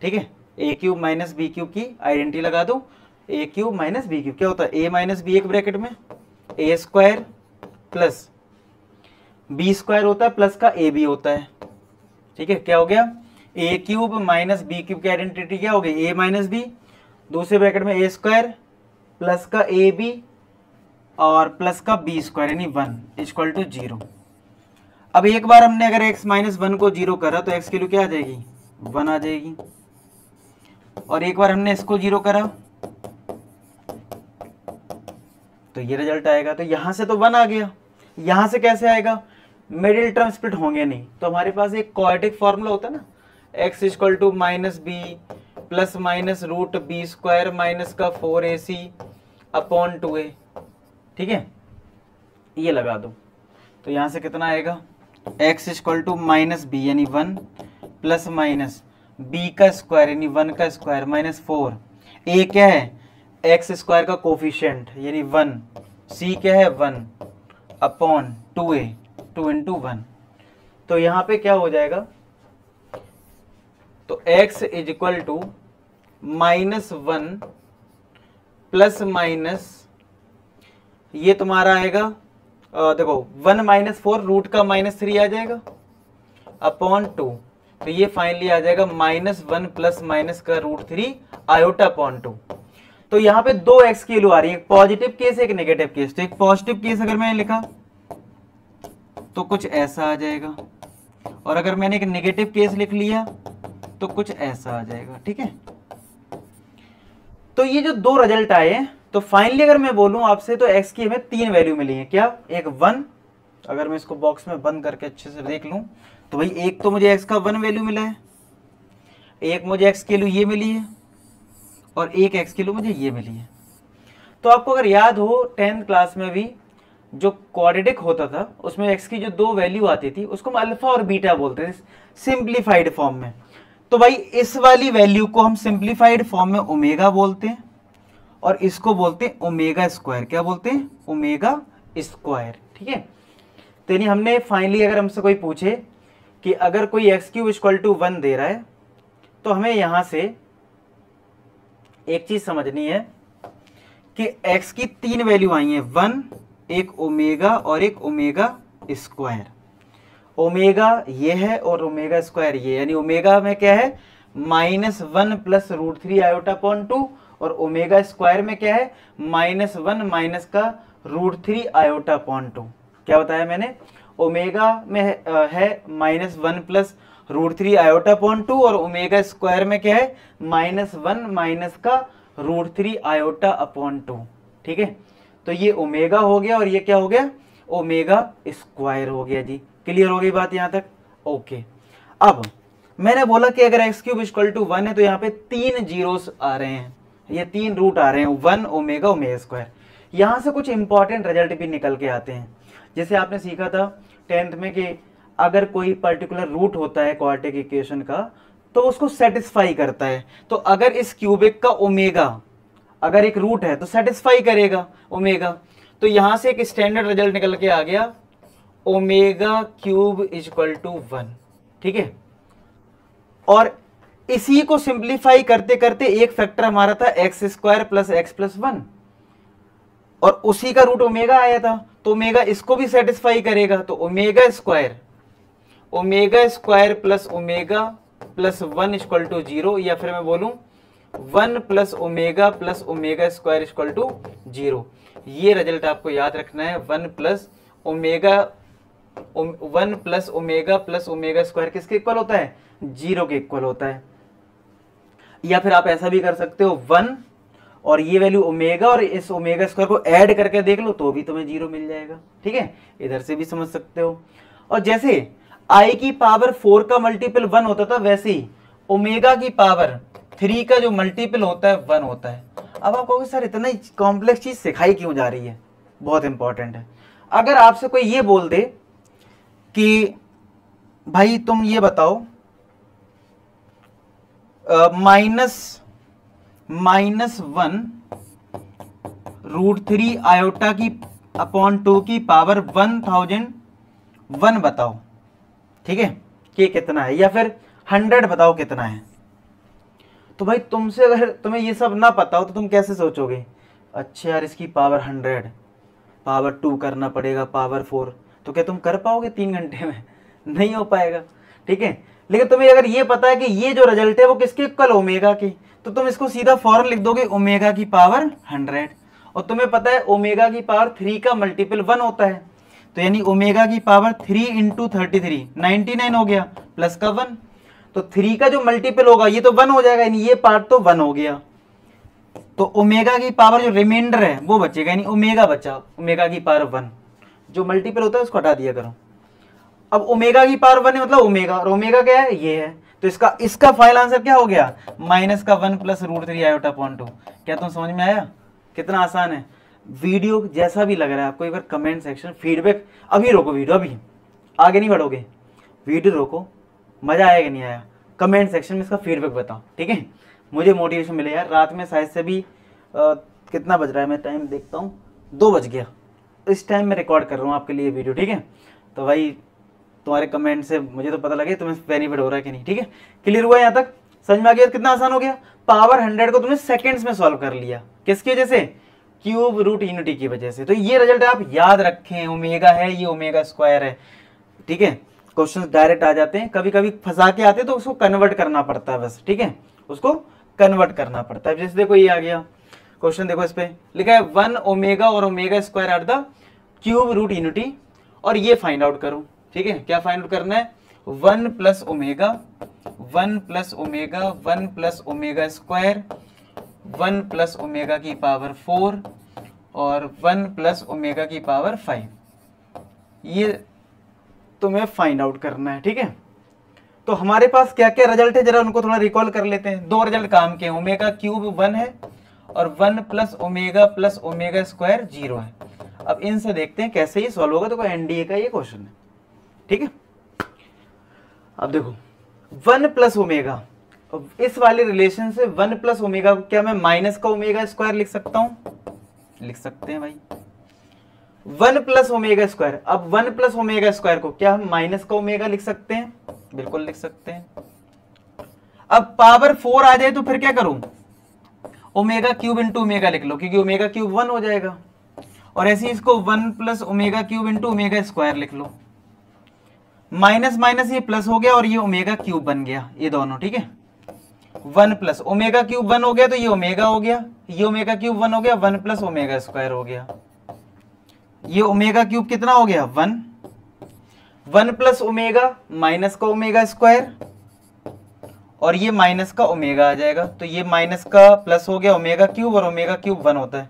ठीक है, ए क्यूब माइनस बी क्यूब की आइडेंटिटी लगा दो। ए क्यूब माइनस बी क्यूब क्या होता है? ए माइनस बी एक ब्रैकेट में ए स्क्वायर प्लस बी स्क्वायर होता है, प्लस का ए बी होता है। ठीक है, क्या हो गया? ए क्यूब माइनस बी क्यूब की आइडेंटिटी क्या हो गई? ए माइनस बी, दूसरे ब्रैकेट में ए स्क्वायर प्लस का ए बी और प्लस का बी स्क्वायर यानी 1 इक्वल टू 0। अब एक बार हमने अगर x माइनस 1 को 0 करा तो x की वैल्यू क्या आ जाएगी? 1 आ जाएगी, और एक बार हमने इसको 0 करा तो ये रिजल्ट आएगा। तो यहां से तो 1 आ गया, यहां से कैसे आएगा? मिडिल टर्म स्प्लिट होंगे नहीं, तो हमारे पास एक क्वाड्रेटिक फॉर्मूला होता है ना, x equal to minus B plus minus root b square minus का 4ac अपॉन 2a। ठीक है, ये लगा दो, तो यहां से कितना आएगा? x equal to minus b यानी 1 प्लस माइनस बी का स्क्वायर यानी 1 का स्क्वायर माइनस 4, a क्या है? x स्क्वायर का कोफिशिएंट यानी 1, c क्या है? 1 अपॉन 2a, 2 इंटू 1। तो यहाँ पे क्या हो जाएगा? तो x is equal to minus 1 plus minus ये तुम्हारा आएगा देखो 1 माइनस 4 रूट का माइनस 3 आ जाएगा अपॉन 2, तो ये फाइनली आ जाएगा माइनस 1 प्लस माइनस का रूट 3 आयोटा अपॉन 2। तो यहाँ पे दो एक्स की वैल्यू आ रही है, एक पॉजिटिव केस एक नेगेटिव केस। तो एक पॉजिटिव केस अगर मैंने लिखा तो कुछ ऐसा आ जाएगा, और अगर मैंने एक नेगेटिव केस लिख लिया तो कुछ ऐसा आ जाएगा। ठीक है, तो ये जो दो रिजल्ट आए, तो फाइनली अगर मैं बोलूं आपसे तो x की हमें 3 वैल्यू मिली है। क्या? एक 1, अगर मैं इसको बॉक्स में बंद करके अच्छे से देख लूं तो भाई एक तो मुझे x का 1 वैल्यू मिला है, एक मुझे एक्स की वैल्यू ये मिली है और एक एक्स की वैल्यू मुझे ये मिली है। तो आपको अगर याद हो 10th क्लास में भी जो क्वाड्रेटिक होता था उसमें एक्स की जो दो वैल्यू आती थी उसको हम अल्फा और बीटा बोलते थे सिंप्लीफाइड फॉर्म में। तो भाई इस वाली वैल्यू को हम सिंप्लीफाइड फॉर्म में ओमेगा बोलते हैं और इसको बोलते हैं ओमेगा स्क्वायर। क्या बोलते हैं? Omega square. ठीक है, तो यानी हमने फाइनली अगर हमसे कोई पूछे कि अगर कोई एक्स क्यूब इक्वल टू 1 दे रहा है तो हमें यहां से एक चीज समझनी है कि x की तीन वैल्यू आई हैं, 1, एक ओमेगा और एक ओमेगा स्क्वायर। ओमेगा ये है और ओमेगा स्क्वायर ये, यानी ओमेगा में क्या है -1 प्लस √3 आयोटा अपॉन 2 और ओमेगा स्क्वायर में क्या है -1 माइनस का √3 आयोटा अपॉन 2। क्या बताया मैंने? ओमेगा में है -1 प्लस √3 आयोटा अपॉन 2 और ओमेगा स्क्वायर में क्या है -1 माइनस का √3 आयोटा अपॉन 2। ठीक है, तो ये ओमेगा हो गया और ये क्या हो गया ओमेगा स्क्वायर हो गया जी। क्लियर हो गई बात यहां तक? ओके। अब मैंने बोला कि अगर एक्स क्यूब इक्वल टू 1 है तो यहाँ पे 3 जीरोस आ रहे हैं, ये 3 रूट आ रहे हैं, 1 ओमेगा ओमेगा स्क्वायर। यहां से कुछ इंपॉर्टेंट रिजल्ट भी निकल के आते हैं। जैसे आपने सीखा था 10th में कि अगर कोई पर्टिकुलर रूट होता है क्वाड्रेटिक इक्वेशन का तो उसको सेटिस्फाई करता है। तो अगर इस क्यूबिक का ओमेगा अगर एक रूट है तो सेटिस्फाई करेगा ओमेगा। तो यहां से एक स्टैंडर्ड रिजल्ट निकल के आ गया ओमेगा क्यूब इक्वल टू 1। ठीक है, और इसी को सिंप्लीफाई करते करते एक फैक्टर हमारा था x square plus x plus 1 और उसी का रूट ओमेगा आया था, तो ओमेगा इसको भी सेटिस्फाई करेगा। तो omega square plus omega plus 1 equal to 0, या फिर मैं बोलूं 1 plus omega square equal to 0। ये रिजल्ट आपको याद रखना है। 1 प्लस ओमेगा स्क्वायर किसके इक्वल होता है? 0 के इक्वल होता है। या फिर आप ऐसा भी कर सकते हो 1 और ये वैल्यू ओमेगा और इस ओमेगा स्क्वायर को ऐड करके देख लो तो भी तुम्हें 0 मिल जाएगा। ठीक है, इधर से भी समझ सकते हो। और जैसे i की पावर 4 का मल्टीपल 1 होता था वैसे ही ओमेगा की पावर 3 का जो मल्टीपल होता है 1 होता है। अब आप कहोगे सर इतना कॉम्प्लेक्स चीज सिखाई क्यों जा रही है? बहुत इंपॉर्टेंट है। अगर आपसे कोई ये बोल दे कि भाई तुम ये बताओ -1 √3 आयोटा की अपॉन 2 की पावर 1001 बताओ। ठीक है, कि कितना है, या फिर 100 बताओ कितना है। तो भाई तुमसे अगर तुम्हें ये सब ना पता हो तो तुम कैसे सोचोगे अच्छा यार इसकी पावर 100 पावर 2 करना पड़ेगा पावर 4, तो क्या तुम कर पाओगे 3 घंटे में? नहीं हो पाएगा। ठीक है, लेकिन तुम्हें अगर ये पता है कि ये जो रिजल्ट है वो किसके इक्वल ओमेगा की, तो तुम इसको सीधा फौरन लिख दोगे ओमेगा की पावर 100। और तुम्हें पता है ओमेगा की पावर 3 का मल्टीपल 1 होता है, तो यानी ओमेगा की पावर 3 इंटू 33 99 हो गया प्लस का 1, तो 3 का जो मल्टीपल होगा ये तो 1 हो जाएगा, यानी ये पार्ट तो 1 हो गया। तो ओमेगा की पावर जो रिमाइंडर है वो बचेगा, यानी ओमेगा बचा, ओमेगा की पावर 1। जो मल्टीपल होता है उसको हटा दिया करो। अब ओमेगा की पावर 1 है मतलब ओमेगा, और ओमेगा क्या है? ये है। तो इसका फाइनल आंसर क्या हो गया -1 प्लस √3 आयोटा अपॉन 2। क्या तुम समझ में आया? कितना आसान है। वीडियो जैसा भी लग रहा है आपको एक बार कमेंट सेक्शन फीडबैक, अभी रोको वीडियो, अभी आगे नहीं बढ़ोगे, वीडियो रोको, मजा आया कि नहीं आया कमेंट सेक्शन में इसका फीडबैक बताओ। ठीक है, मुझे मोटिवेशन मिले यार। रात में शायद से भी कितना बज रहा है, मैं टाइम देखता हूँ 2 बज गया, इस टाइम मैं रिकॉर्ड कर रहा हूँ आपके लिए वीडियो। ठीक है, तो भाई तुम्हारे कमेंट से मुझे तो पता लगे तुम्हें बेनिफिट हो रहा है कि नहीं। ठीक है, क्लियर हुआ यहाँ तक? समझ में आ गया कितना आसान हो गया? पावर 100 को तुमने सेकंड्स में सॉल्व कर लिया। किसकी वजह से? क्यूब रूट यूनिटी की वजह से। तो ये रिजल्ट आप याद रखें, ओमेगा है ये ओमेगा स्क्वायर है। ठीक है, क्वेश्चंस डायरेक्ट आ जाते हैं, कभी कभी फंसा के आते हैं तो उसको कन्वर्ट करना पड़ता है बस। ठीक है, उसको कन्वर्ट करना पड़ता है। जैसे देखो ये आ गया क्वेश्चन, देखो इस पे लिखा है 1 ओमेगा और omega square are the cube root unity, और ये फाइंड आउट करो। ठीक है, क्या फाइंड आउट करना है? 1 plus omega 1 plus omega square 1 plus omega की पावर 4 और 1 प्लस ओमेगा की पावर 5, ये तुम्हें फाइंड आउट करना है। ठीक है, तो हमारे पास क्या क्या रिजल्ट है, जरा उनको थोड़ा रिकॉल कर लेते हैं। दो रिजल्ट काम के, ओमेगा क्यूब 1 है और 1 प्लस ओमेगा स्क्वायर 0 है। अब इनसे देखते हैं कैसे ये सॉल्व होगा। तो एनडीए का ये क्वेश्चन है, ठीक है। अब देखो 1 प्लस ओमेगा, इस वाले रिलेशन से 1 प्लस ओमेगा को क्या मैं माइनस का ओमेगा स्क्वायर लिख सकता हूं? लिख सकते हैं भाई, 1 प्लस ओमेगा स्क्वायर। अब 1 प्लस ओमेगा स्क्वायर को क्या हम माइनस का ओमेगा लिख सकते हैं? बिल्कुल लिख सकते हैं। अब पावर 4 आ जाए तो फिर क्या करूं? ओमेगा क्यूब इंटू ओमेगा लिख लो, क्योंकि ओमेगा क्यूब 1 हो जाएगा। और ऐसे ही इसको 1 plus omega cube into omega square लिख लो। माइनस माइनस ये प्लस हो गया और ये ओमेगा क्यूब बन गया, ये दोनों, ठीक है। 1 प्लस ओमेगा क्यूब 1 हो गया तो ये ओमेगा हो गया, ये ओमेगा क्यूब 1 हो गया, 1 प्लस ओमेगा स्क्वायर हो गया। ये ओमेगा क्यूब कितना हो गया? 1। 1 प्लस ओमेगा माइनस का ओमेगा स्क्वायर, और ये माइनस का ओमेगा आ जाएगा। तो ये माइनस का प्लस हो गया ओमेगा क्यूब, और ओमेगा क्यूब 1 होता है,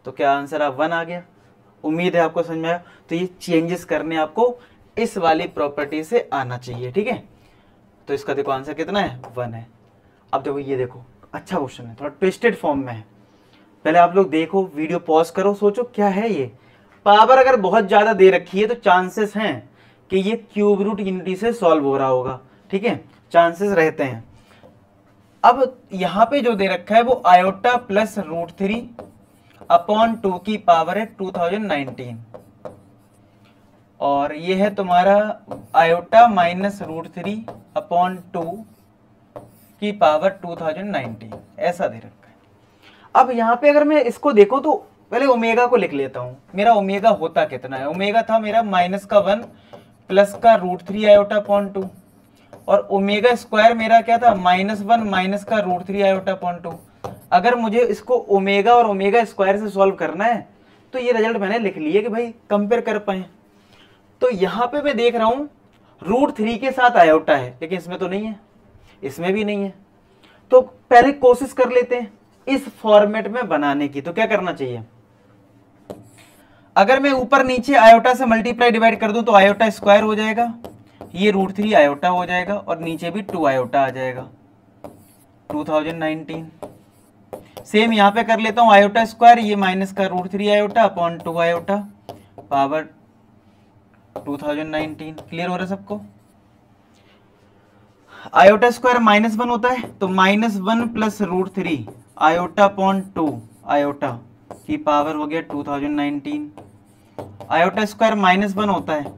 तो क्या आंसर आप 1 आ गया। उम्मीद है आपको समझ में आया। तो ये चेंजेस करने आपको इस वाली प्रॉपर्टी से आना चाहिए, ठीक है। तो इसका देखो आंसर कितना है? 1 है। अब देखो ये देखो, अच्छा क्वेश्चन है, थोड़ा ट्विस्टेड फॉर्म में है। पहले आप लोग देखो, वीडियो पॉज करो, सोचो क्या है ये। पावर अगर बहुत ज्यादा दे रखी है तो चांसेस हैं कि ये क्यूब रूट यूनिटी से सॉल्व हो रहा होगा, ठीक है, चांसेस रहते हैं। अब यहां पे जो दे रखा है वो आयोटा प्लस √3 अपॉन 2 की पावर है 2019, और ये है तुम्हारा आयोटा माइनस √3 अपॉन 2 की पावर 2019, ऐसा दे रखा है। अब यहाँ पे अगर मैं इसको देखो तो पहले ओमेगा को लिख लेता हूं। मेरा ओमेगा होता कितना है? ओमेगा था मेरा माइनस का 1 प्लस का √3 आयोटा अपॉन 2, और ओमेगा स्क्वायर मेरा क्या था? -1 माइनस का √3 आयोटा अपॉन 2। अगर मुझे इसको ओमेगा और ओमेगा स्क्वायर से सॉल्व करना है तो ये रिजल्ट मैंने लिख लिए कि भाई कंपेयर कर पाए। तो यहाँ पे मैं देख रहा हूं √3 के साथ आयोटा है, लेकिन इसमें तो नहीं है, इसमें भी नहीं है। तो पहले कोशिश कर लेते हैं इस फॉर्मेट में बनाने की। तो क्या करना चाहिए? अगर मैं ऊपर नीचे आयोटा से मल्टीप्लाई डिवाइड कर दूं तो आयोटा स्क्वायर हो जाएगा, ये √3 आयोटा हो जाएगा, और नीचे भी 2 आयोटा आ जाएगा 2019। सेम यहाँ पे कर लेता हूँ, आयोटा स्क्वायर, ये माइनस का √3 iota upon 2 iota power 2019। Clear हो रहा है सबको? आयोटा स्क्वायर -1 होता है, तो -1 प्लस √3 आयोटा अपॉन 2 आयोटा की पावर हो गया 2019। आयोटा स्क्वायर -1 होता है।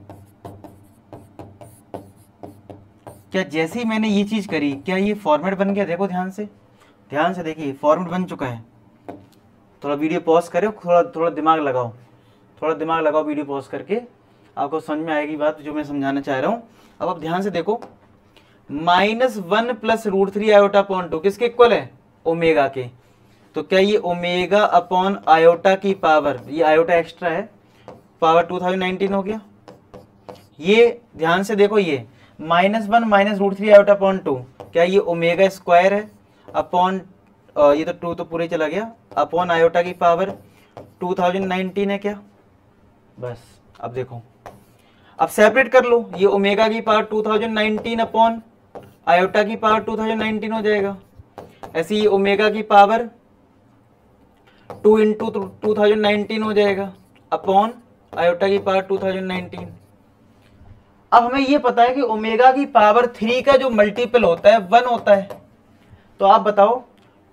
क्या जैसे ही मैंने ये चीज करी, क्या ये फॉर्मेट बन गया? देखो ध्यान से देखिए, फॉर्मेट बन चुका है। थोड़ा वीडियो पॉज करो, थोड़ा दिमाग लगाओ, वीडियो पॉज करके आपको समझ में आएगी बात जो मैं समझाना चाह रहा हूं। अब आप ध्यान से देखो, -1 प्लस √3 आयोटा अपॉन 2 किसके इक्वल है? ओमेगा के। तो क्या ये ओमेगा अपॉन आयोटा की पावर, ये आयोटा एक्स्ट्रा है, पावर 2019 हो गया। ये ध्यान से देखो, ये -1 माइनस √3 आयोटा अपॉन 2, क्या ये ओमेगा स्क्वायर है अपॉन, ये तो 2 तो पूरे चला गया, अपॉन आयोटा की पावर 2019 है क्या? बस अब देखो, अब सेपरेट कर लो, ये ओमेगा की पावर 2019 अपॉन आयोटा की पावर 2019 हो जाएगा। ऐसे ही ओमेगा की पावर 2 इंटू 2019 हो जाएगा अपॉन आयोटा की पावर 2019। अब हमें ये पता है कि ओमेगा की पावर 3 का जो मल्टीपल होता है 1 होता है। तो आप बताओ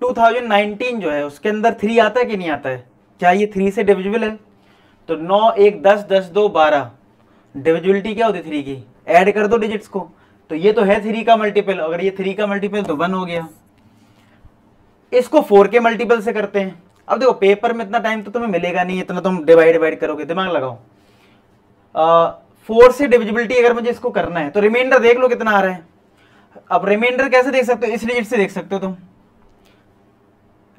2019 जो है उसके अंदर 3 आता है कि नहीं आता है? क्या ये 3 से डिविजिबल है? तो 9 1 10 10 2 12, डिविजिबिलिटी क्या होती है 3 की? ऐड कर दो डिजिट्स को, तो ये तो है 3 का मल्टीपल। अगर ये 3 का मल्टीपल तो 1 हो गया। इसको 4 के मल्टीपल से करते हैं। अब देखो पेपर में इतना टाइम तो तुम्हें मिलेगा नहीं, इतना तुम डिवाइड करोगे, दिमाग लगाओ। 4 से डिविजिबिलिटी अगर मुझे इसको करना है तो रिमाइंडर देख लो कितना आ रहा है। अब रिमाइंडर कैसे देख सकते हो? इस डिजिट से देख सकते हो तुम,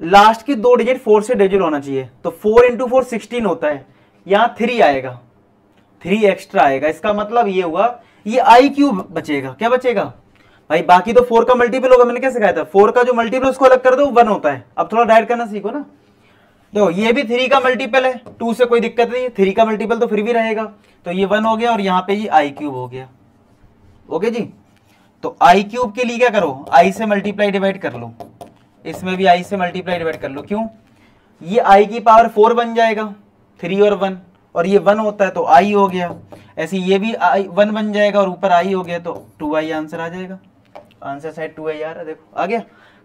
लास्ट की 2 डिजिट 4 से डिविजिबल होना चाहिए। तो 4 इंटू 4 16 होता है, यहां 3 आएगा, 3 एक्स्ट्रा आएगा। इसका मतलब ये हुआ ये आई क्यूब बचेगा। क्या बचेगा भाई? बाकी तो 4 का मल्टीपल होगा, मैंने कैसे कहा था? 4 का जो मल्टीपल उसको अलग कर दो, 1 होता है। अब थोड़ा डायरेक्ट करना सीखो ना। देखो ये भी 3 का मल्टीपल है, 2 से कोई दिक्कत नहीं है, 3 का मल्टीपल तो फिर भी रहेगा। तो ये 1 हो गया और यहाँ पे ये आई क्यूब हो गया। ओके जी, तो आई क्यूब के लिए क्या करो, आई से मल्टीप्लाई डिवाइड कर लो, इसमें भी आई से मल्टीप्लाई डिवाइड कर लो। क्यों, ये आई की पावर 4 बन जाएगा, 3 और 1, और ये 1 होता है तो आई हो गया। ऐसे ये भी आई 1 बन जाएगा और ऊपर आई हो गया तो 2i आंसर आ जाएगा। आंसर साइड 2i आ रहा है, देखो आ गया।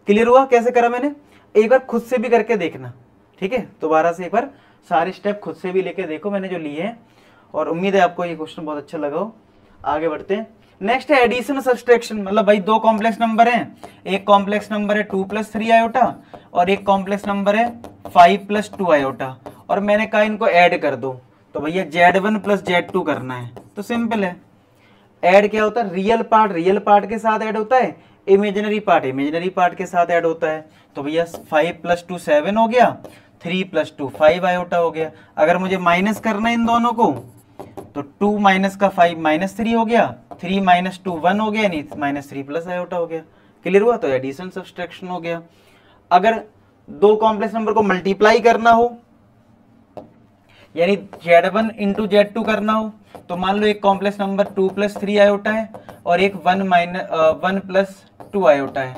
क्लियर हुआ कैसे करा मैंने? एक बार खुद से भी करके देखना, ठीक है। दोबारा से एक बार सारे स्टेप खुद से भी लेके देखो मैंने जो लिए हैं, और उम्मीद है आपको ये क्वेश्चन बहुत अच्छा लगा हो। आगे बढ़ते हैं। नेक्स्ट है एडिशन सब्सट्रैक्शन। मतलब भाई दो कॉम्प्लेक्स नंबर हैं, एक कॉम्प्लेक्स नंबर है 2 + 3 आयोटा और एक कॉम्प्लेक्स नंबर है 5 + 2 आयोटा, और मैंने कहा इनको ऐड कर दो। तो भैया Z1 + Z2 करना है, तो सिंपल है। ऐड क्या होता है, रियल पार्ट के साथ ऐड होता है, इमेजिनरी पार्ट के साथ ऐड होता है। तो भैया 5 + 2 7 हो गया, 3 + 2 5 आयोटा हो गया। अगर मुझे माइनस करना है इन दोनों को, तो 2 - 5 -3 हो गया, 3 - 2 1 हो गया, यानी -3 + आयोटा हो गया। क्लियर हुआ? तो एडिशन सब्सट्रैक्शन हो गया। अगर दो कॉम्प्लेक्स नंबर को मल्टीप्लाई करना हो, यानी Z1 × Z2 करना हो, तो मान लो एक कॉम्प्लेक्स नंबर 2 + 3 आयोटा है और एक 1 + 2 आयोटा है।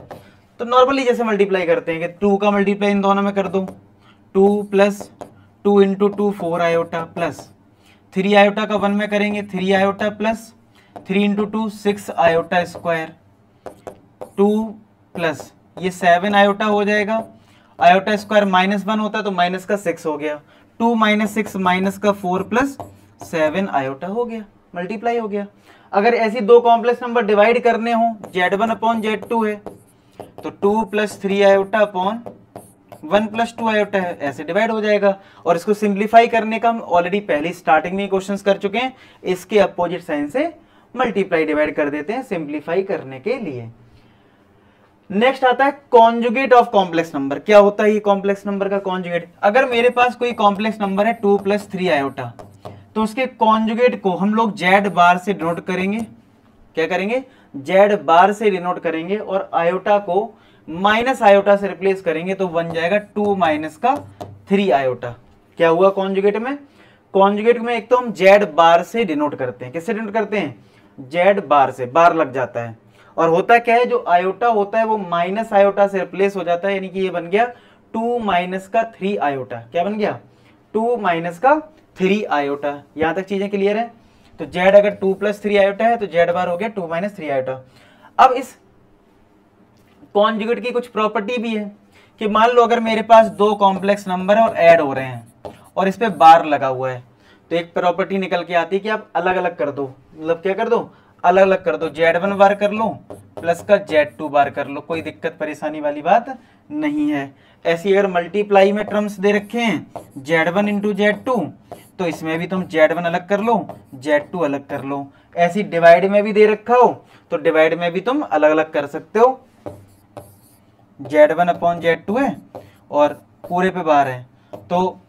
तो नॉर्मली जैसे मल्टीप्लाई करते हैं कि 2 का मल्टीप्लाई इन दोनों में कर दो, 2 + 2 × 2 4 आयोटा, प्लस 3 आयोटा का 1 में करेंगे 3 iota, plus 3 × 2 6 iota square, 2 plus ये 7 आयोटा हो जाएगा। आयोटा स्क्वायर -1 होता है तो माइनस का 6 हो गया, 2 - 6 -4 + 7 आयोटा हो गया, मल्टीप्लाई हो गया। अगर ऐसी दो कॉम्प्लेक्स नंबर डिवाइड करने हो, Z1/Z2 है तो 2 + 3 आयोटा अपॉन 1 + 2 आयोटा है, ऐसे डिवाइड हो जाएगा। और इसको सिंप्लीफाई करने का हम ऑलरेडी पहले स्टार्टिंग में क्वेश्चंस कर चुके हैं, इसके अपोजिट साइन से मल्टीप्लाई डिवाइड कर देते हैं सिंप्लीफाई करने के लिए। नेक्स्ट आता है कॉन्जुगेट ऑफ कॉम्प्लेक्स नंबर। क्या होता है ये कॉम्प्लेक्स नंबर का कॉन्जुगेट? अगर मेरे पास कोई कॉम्प्लेक्स नंबर है 2 + 3 आयोटा, तो उसके कॉन्जुगेट को हम लोग Z बार से डिनोट करेंगे। क्या करेंगे? Z बार से डिनोट करेंगे, और आयोटा को माइनस आयोटा से रिप्लेस करेंगे तो बन जाएगा 2 - 3 आयोटा। क्या हुआ कॉन्जुगेट में? कॉन्जुगेट में एक तो हम Z बार से डिनोट करते हैं। किससे डिनोट करते हैं? Z बार से, बार लग जाता है। और होता क्या है, जो आयोटा होता है वो माइनस आयोटा से रिप्लेस हो जाता है, यानी कि ये बन गया 2 - 3 आयोटा। क्या बन गया? 2 - 3 आयोटा। यहां तक चीजें क्लियर है? तो Z अगर 2 + 3 आयोटा है तो Z बार हो गया 2 - 3 आयोटा। अब इस कॉन्जुगेट की कुछ प्रॉपर्टी भी है कि मान लो अगर मेरे पास दो कॉम्प्लेक्स नंबर है और ऐड हो रहे हैं और इस पे बार लगा हुआ है, तो एक प्रॉपर्टी निकल के आती है कि आप अलग अलग कर दो। मतलब क्या कर दो? अलग अलग कर दो। Z1 बार कर लो प्लस का Z2 बार कर लो, कोई दिक्कत परेशानी वाली बात नहीं है। ऐसी अगर मल्टीप्लाई में टर्म्स दे रखे हैं Z1 × Z2, तो इसमें भी तुम Z1 अलग कर लो, Z2 अलग कर लो। ऐसी डिवाइड में भी दे रखा हो तो डिवाइड में भी तुम अलग अलग कर सकते हो। Z1/Z2 है और पूरे पे बार है, तो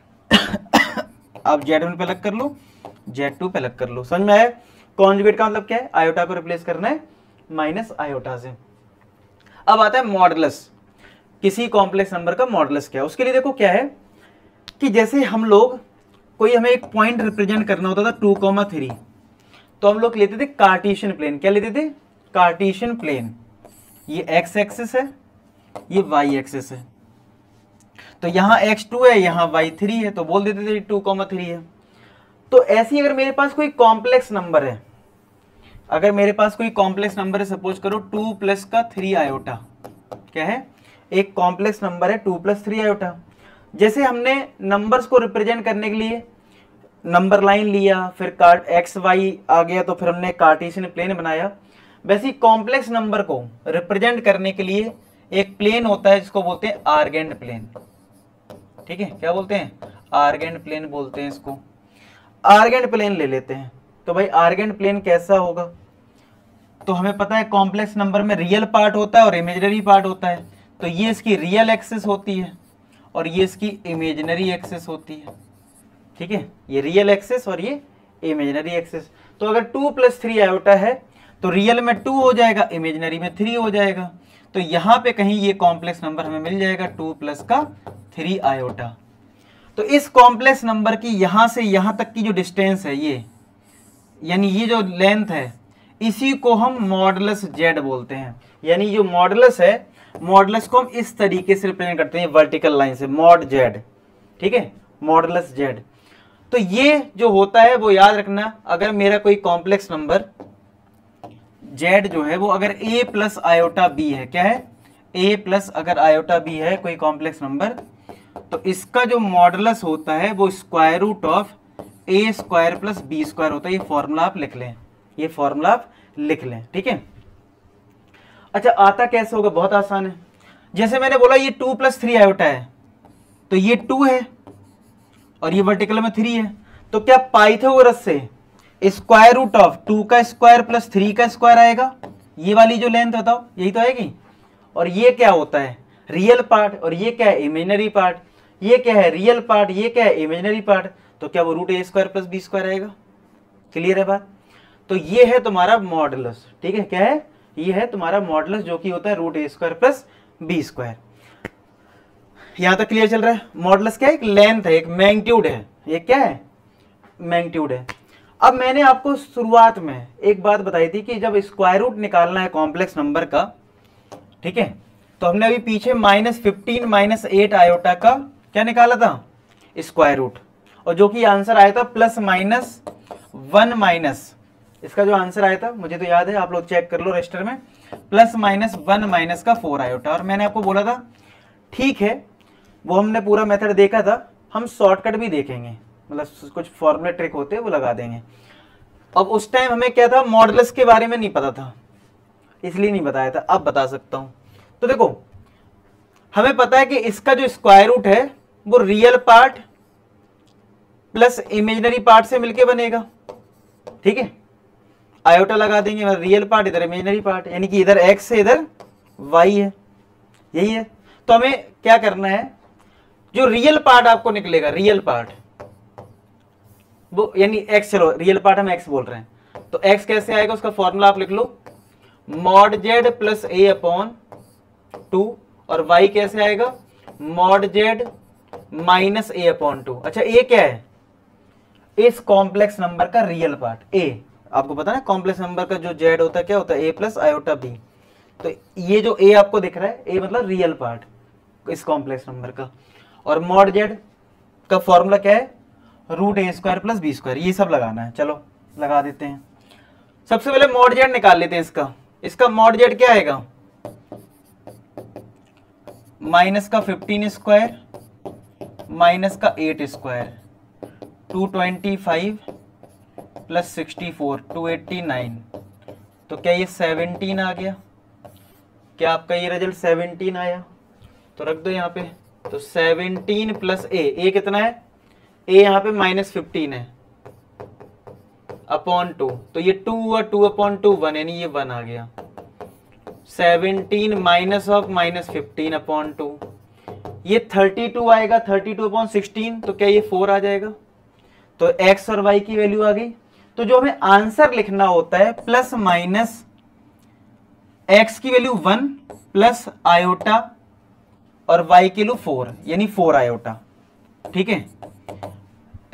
आप Z1 पे अलग कर लो, Z2 पे अलग कर लो। समझ में आया? कॉन्जुगेट का मतलब क्या है? आयोटा को रिप्लेस करना है माइनस आयोटा से। अब आता है मॉडुलस। किसी कॉम्प्लेक्स नंबर का मॉडुलस क्या है? उसके लिए देखो क्या है कि जैसे हम लोग हमें एक पॉइंट रिप्रेजेंट करना होता था 2, 3, तो हम लोग लेते थे कार्टेशियन प्लेन। क्या लेते थे? Cartesian plane. ये एक्स एक्सिस है, ये वाई एक्सिस है, तो यहां x2 है, यहां y3 है, तो बोल देते थे 2, 3 है। तो ऐसी अगर मेरे पास कोई कॉम्प्लेक्स नंबर है, अगर मेरे पास कोई कॉम्प्लेक्स नंबर है, सपोज करो 2 + 3 आयोटा, क्या है? एक कॉम्प्लेक्स नंबर है 2 + 3 आयोटा। जैसे हमने नंबर्स को रिप्रेजेंट करने के लिए नंबर लाइन लिया, फिर एक्स वाई आ गया, तो फिर हमने कार्टेशियन प्लेन बनाया। वैसे ही कॉम्प्लेक्स नंबर को रिप्रेजेंट करने के लिए एक प्लेन होता है जिसको बोलते हैं आर्गेंड प्लेन। ठीक है, क्या बोलते हैं? आर्गेंड प्लेन बोलते हैं इसको। आर्गेंड प्लेन ले लेते हैं। तो भाई आर्गेंड प्लेन कैसा होगा? तो हमें पता है कॉम्प्लेक्स नंबर में रियल पार्ट होता है और इमेजिनरी पार्ट होता है। तो ये इसकी रियल एक्सिस होती है और ये इसकी इमेजिनरी एक्सिस होती है। ठीक है, ये रियल एक्सिस और ये इमेजिनरी एक्सिस। तो अगर 2 + 3 आयोटा है तो रियल में 2 हो जाएगा, इमेजिनरी में 3 हो जाएगा। तो यहां पे कहीं ये कॉम्प्लेक्स नंबर हमें मिल जाएगा 2 + 3 आयोटा। तो इस कॉम्प्लेक्स नंबर की यहां से यहां तक की जो डिस्टेंस है ये, यानी ये जो लेंथ है, इसी को हम मॉडुलस जेड बोलते हैं। यानी जो मॉडुलस है, मॉडुलस को हम इस तरीके से रिप्रेजेंट करते हैं वर्टिकल लाइन से, मॉड जेड, ठीक है, मॉडुलस जेड। तो ये जो होता है वो याद रखना, अगर मेरा कोई कॉम्प्लेक्स नंबर जेड जो है वो अगर ए प्लस आयोटा बी है, क्या है, ए प्लस अगर आयोटा बी है कोई कॉम्प्लेक्स नंबर, तो इसका जो मॉडुलस होता है वो square root of a square plus b square होता है। ये फॉर्मूला आप लिख लें, ये फॉर्मूला आप लिख लें, ठीक है। अच्छा, आता कैसे होगा, बहुत आसान है। जैसे मैंने बोला ये 2 + 3 आयोटा है, तो ये 2 है और ये वर्टिकल में 3 है, तो क्या पाइथागोरस से स्क्वायर रूट ऑफ 2 का स्क्वायर प्लस 3 का स्क्वायर आएगा, ये वाली जो लेंथ बताओ, यही तो आएगी। और ये क्या होता है, रियल पार्ट, और ये क्या है, इमेजिनरी पार्ट। ये क्या है, रियल पार्ट, ये क्या है, इमेजिनरी पार्ट। तो क्या वो रूट ए स्क्वायर प्लस बी स्क्वायर आएगा। क्लियर है बात। तो ये है तुम्हारा मॉडुलस, ठीक है, क्या है, ये है तुम्हारा मॉडुलस, जो कि होता है रूट ए स्क्वायर प्लस बी स्क्वायर। यहां तक क्लियर चल रहा है। मॉडुलस क्या है, एक लेंथ है, एक मैग्नीट्यूड है, ये क्या है, मैग्नीट्यूड है। अब मैंने आपको शुरुआत में एक बात बताई थी कि जब स्क्वायर रूट निकालना है कॉम्प्लेक्स नंबर का, ठीक है, तो हमने अभी पीछे -15 - 8 आयोटा का क्या निकाला था, स्क्वायर रूट, और जो कि आंसर आया था +-1 इसका जो आंसर आया था, मुझे तो याद है, आप लोग चेक कर लो रजिस्टर में, +-1 का 4 आयोटा। और मैंने आपको बोला था ठीक है, वो हमने पूरा मेथड देखा था, हम शॉर्टकट भी देखेंगे, मतलब कुछ फॉर्मूले ट्रिक होते हैं वो लगा देंगे। अब उस टाइम हमें क्या था, मॉडुलस के बारे में नहीं पता था, इसलिए नहीं बताया था, अब बता सकता हूं। तो देखो, हमें पता है कि इसका जो स्क्वायर रूट है वो real part plus imaginary part से मिलके बनेगा, ठीक है। आयोटा लगा देंगे, मतलब रियल पार्ट इधर इमेजिनरी पार्ट, यानी कि इधर x है इधर y है, यही है। तो हमें क्या करना है, जो रियल पार्ट आपको निकलेगा, रियल पार्ट वो यानी x, चलो रियल पार्ट हम x बोल रहे हैं, तो x कैसे आएगा, उसका फॉर्मूला आप लिख लो, mod z plus a upon 2, और y कैसे आएगा, mod z minus a upon 2। अच्छा, a क्या है, इस कॉम्प्लेक्स नंबर का रियल पार्ट a, आपको पता है कॉम्प्लेक्स नंबर का जो z होता है क्या होता है, a प्लस आयोटा b। तो ये जो a आपको दिख रहा है, a मतलब रियल पार्ट इस कॉम्प्लेक्स नंबर का, और मॉड जेड का फॉर्मूला क्या है, रूट ए स्क्वायर प्लस बी स्क्वायर। ये सब लगाना है, चलो लगा देते हैं। सबसे पहले मॉड जेड निकाल लेते हैं इसका मॉड जेड क्या आएगा, माइनस का 15 स्क्वायर माइनस का 8 स्क्वायर, 225 प्लस 64, 289। तो क्या ये 17 आ गया, क्या आपका ये रिजल्ट 17 आया, तो रख दो यहाँ पे। तो 17 प्लस ए कितना है, ए यहाँ पे -15 है अपॉन 2, तो ये 2 और 2 अपॉन 2 1, यानी ये 1 आ गया। 17 माइनस ऑफ -15 अपॉन 2, ये 32 आएगा, 32 अपॉन 16, तो क्या ये 4 आ जाएगा। तो x और y की वैल्यू आ गई। तो जो हमें आंसर लिखना होता है प्लस माइनस x की वैल्यू 1 प्लस आयोटा और y की वैल्यू 4, यानी 4 आयोटा, ठीक है।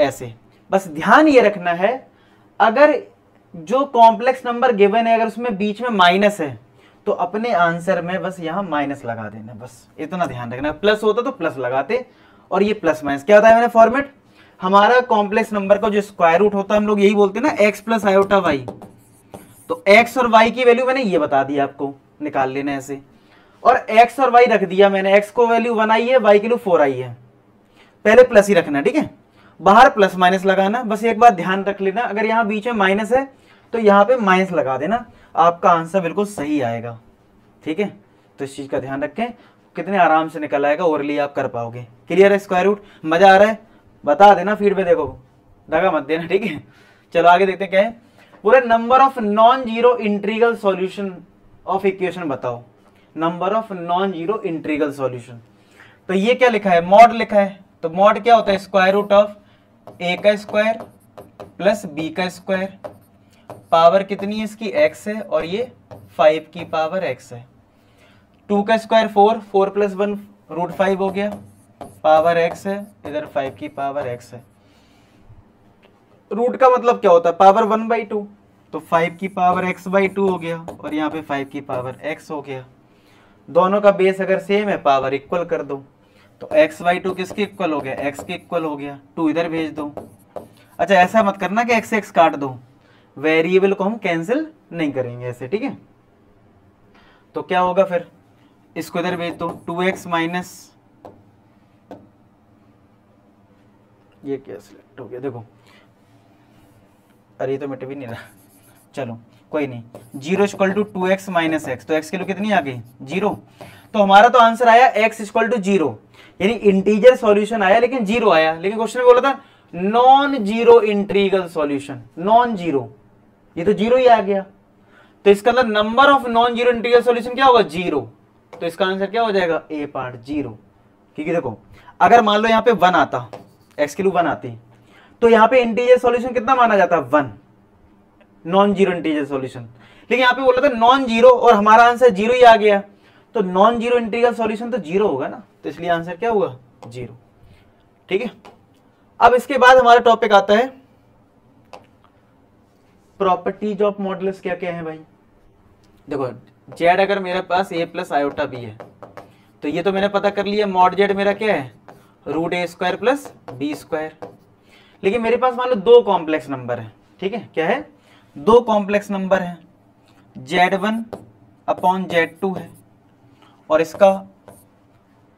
ऐसे बस ध्यान ये रखना है, अगर जो कॉम्प्लेक्स नंबर गिवन है अगर उसमें बीच में माइनस है तो अपने आंसर में बस यहां माइनस लगा देना, बस इतना ध्यान रखना। प्लस होता तो प्लस लगाते, और ये प्लस माइनस क्या होता है, मैंने फॉर्मेट, हमारा कॉम्प्लेक्स नंबर का जो स्क्वायर रूट होता है हम लोग यही बोलते हैं ना, x प्लस आयोटा y। तो x और y की वैल्यू मैंने ये बता दिया आपको, निकाल लेना ऐसे, और x और y रख दिया मैंने, x को वैल्यू 1 आई है, y की वैल्यू 4 आई है। पहले प्लस ही रखना, ठीक है, बाहर प्लस माइनस लगाना। बस एक बात ध्यान रख लेना, अगर यहाँ बीच में माइनस है तो यहाँ पे माइनस लगा देना, आपका आंसर बिल्कुल सही आएगा, ठीक है। तो इस चीज का ध्यान रखें, कितने आराम से निकल आएगा, ओरली आप कर पाओगे। क्लियर है स्क्वायर रूट, मजा आ रहा है, बता देना फीड पे, देखो दगा मत देना, ठीक है। चलो आगे देखते हैं क्या है, पूरे number of non zero integral solution of equation बताओ, number of non zero integral solution. तो ये क्या लिखा है, मॉड लिखा है। तो मॉड क्या होता है, स्क्वायर रूट ऑफ a का स्क्वायर प्लस b का स्क्वायर, पावर कितनी है इसकी, x है, और ये 5 की पावर x है। 2 का स्क्वायर 4, 4 प्लस 1 रूट 5 हो गया, पावर x है, इधर 5 की पावर x है। रूट का मतलब क्या होता है, पावर 1/2, तो 5 की पावर x/2 हो गया और यहाँ पे 5 की पावर x हो गया। दोनों का बेस अगर सेम है पावर इक्वल कर दो, तो x/2 किसके इक्वल हो गया, x के इक्वल हो गया, 2 इधर भेज दो। अच्छा ऐसा मत करना कि x x काट दो, वेरिएबल को हम कैंसिल नहीं करेंगे ऐसे, ठीक है। तो क्या होगा फिर, इसको इधर भेज दो, 2x माइनस, ये क्या सिलेक्ट हो गया देखो, अरे ये तो मिट भी नहीं रहा, चलो कोई नहीं। 0 equal to 2x minus x, तो x के लिए कितनी आ गई 0। तो हमारा तो आंसर आया x इक्वल टू 0, यानी इंटीजर सॉल्यूशन आया लेकिन 0 आया। लेकिन क्वेश्चन में बोला था non zero integral solution, non zero, ये तो 0 ही आ गया। तो इसका मतलब number of non zero integral solution क्या होगा 0। तो इसका आंसर क्या हो जाएगा ए पार्ट 0। क्योंकि देखो अगर मान लो यहाँ पे 1 आता, x की 1 आती, तो यहाँ पे इंटीजर सॉल्यूशन कितना माना जाता है 1, नॉन जीरो इंटीजर सॉल्यूशन। लेकिन यहाँ पे बोला था नॉन जीरो और हमारा आंसर 0 ही आ गया, तो नॉन जीरो इंटीग्रल सॉल्यूशन तो 0 होगा ना, तो इसलिए आंसर क्या हुआ 0। ठीक है, अब इसके बाद हमारा टॉपिक आता है प्रॉपर्टीज ऑफ मॉडुलस। क्या क्या है भाई, देखो जेड अगर मेरे पास a प्लस आयोटा बी है, तो ये तो मैंने पता कर लिया, मॉड जेड मेरा क्या है root a square plus b square. लेकिन मेरे पास मान लो 2 कॉम्प्लेक्स नंबर है, ठीक है, क्या है 2 कॉम्प्लेक्स नंबर है, z1 अपॉन z2 है, और इसका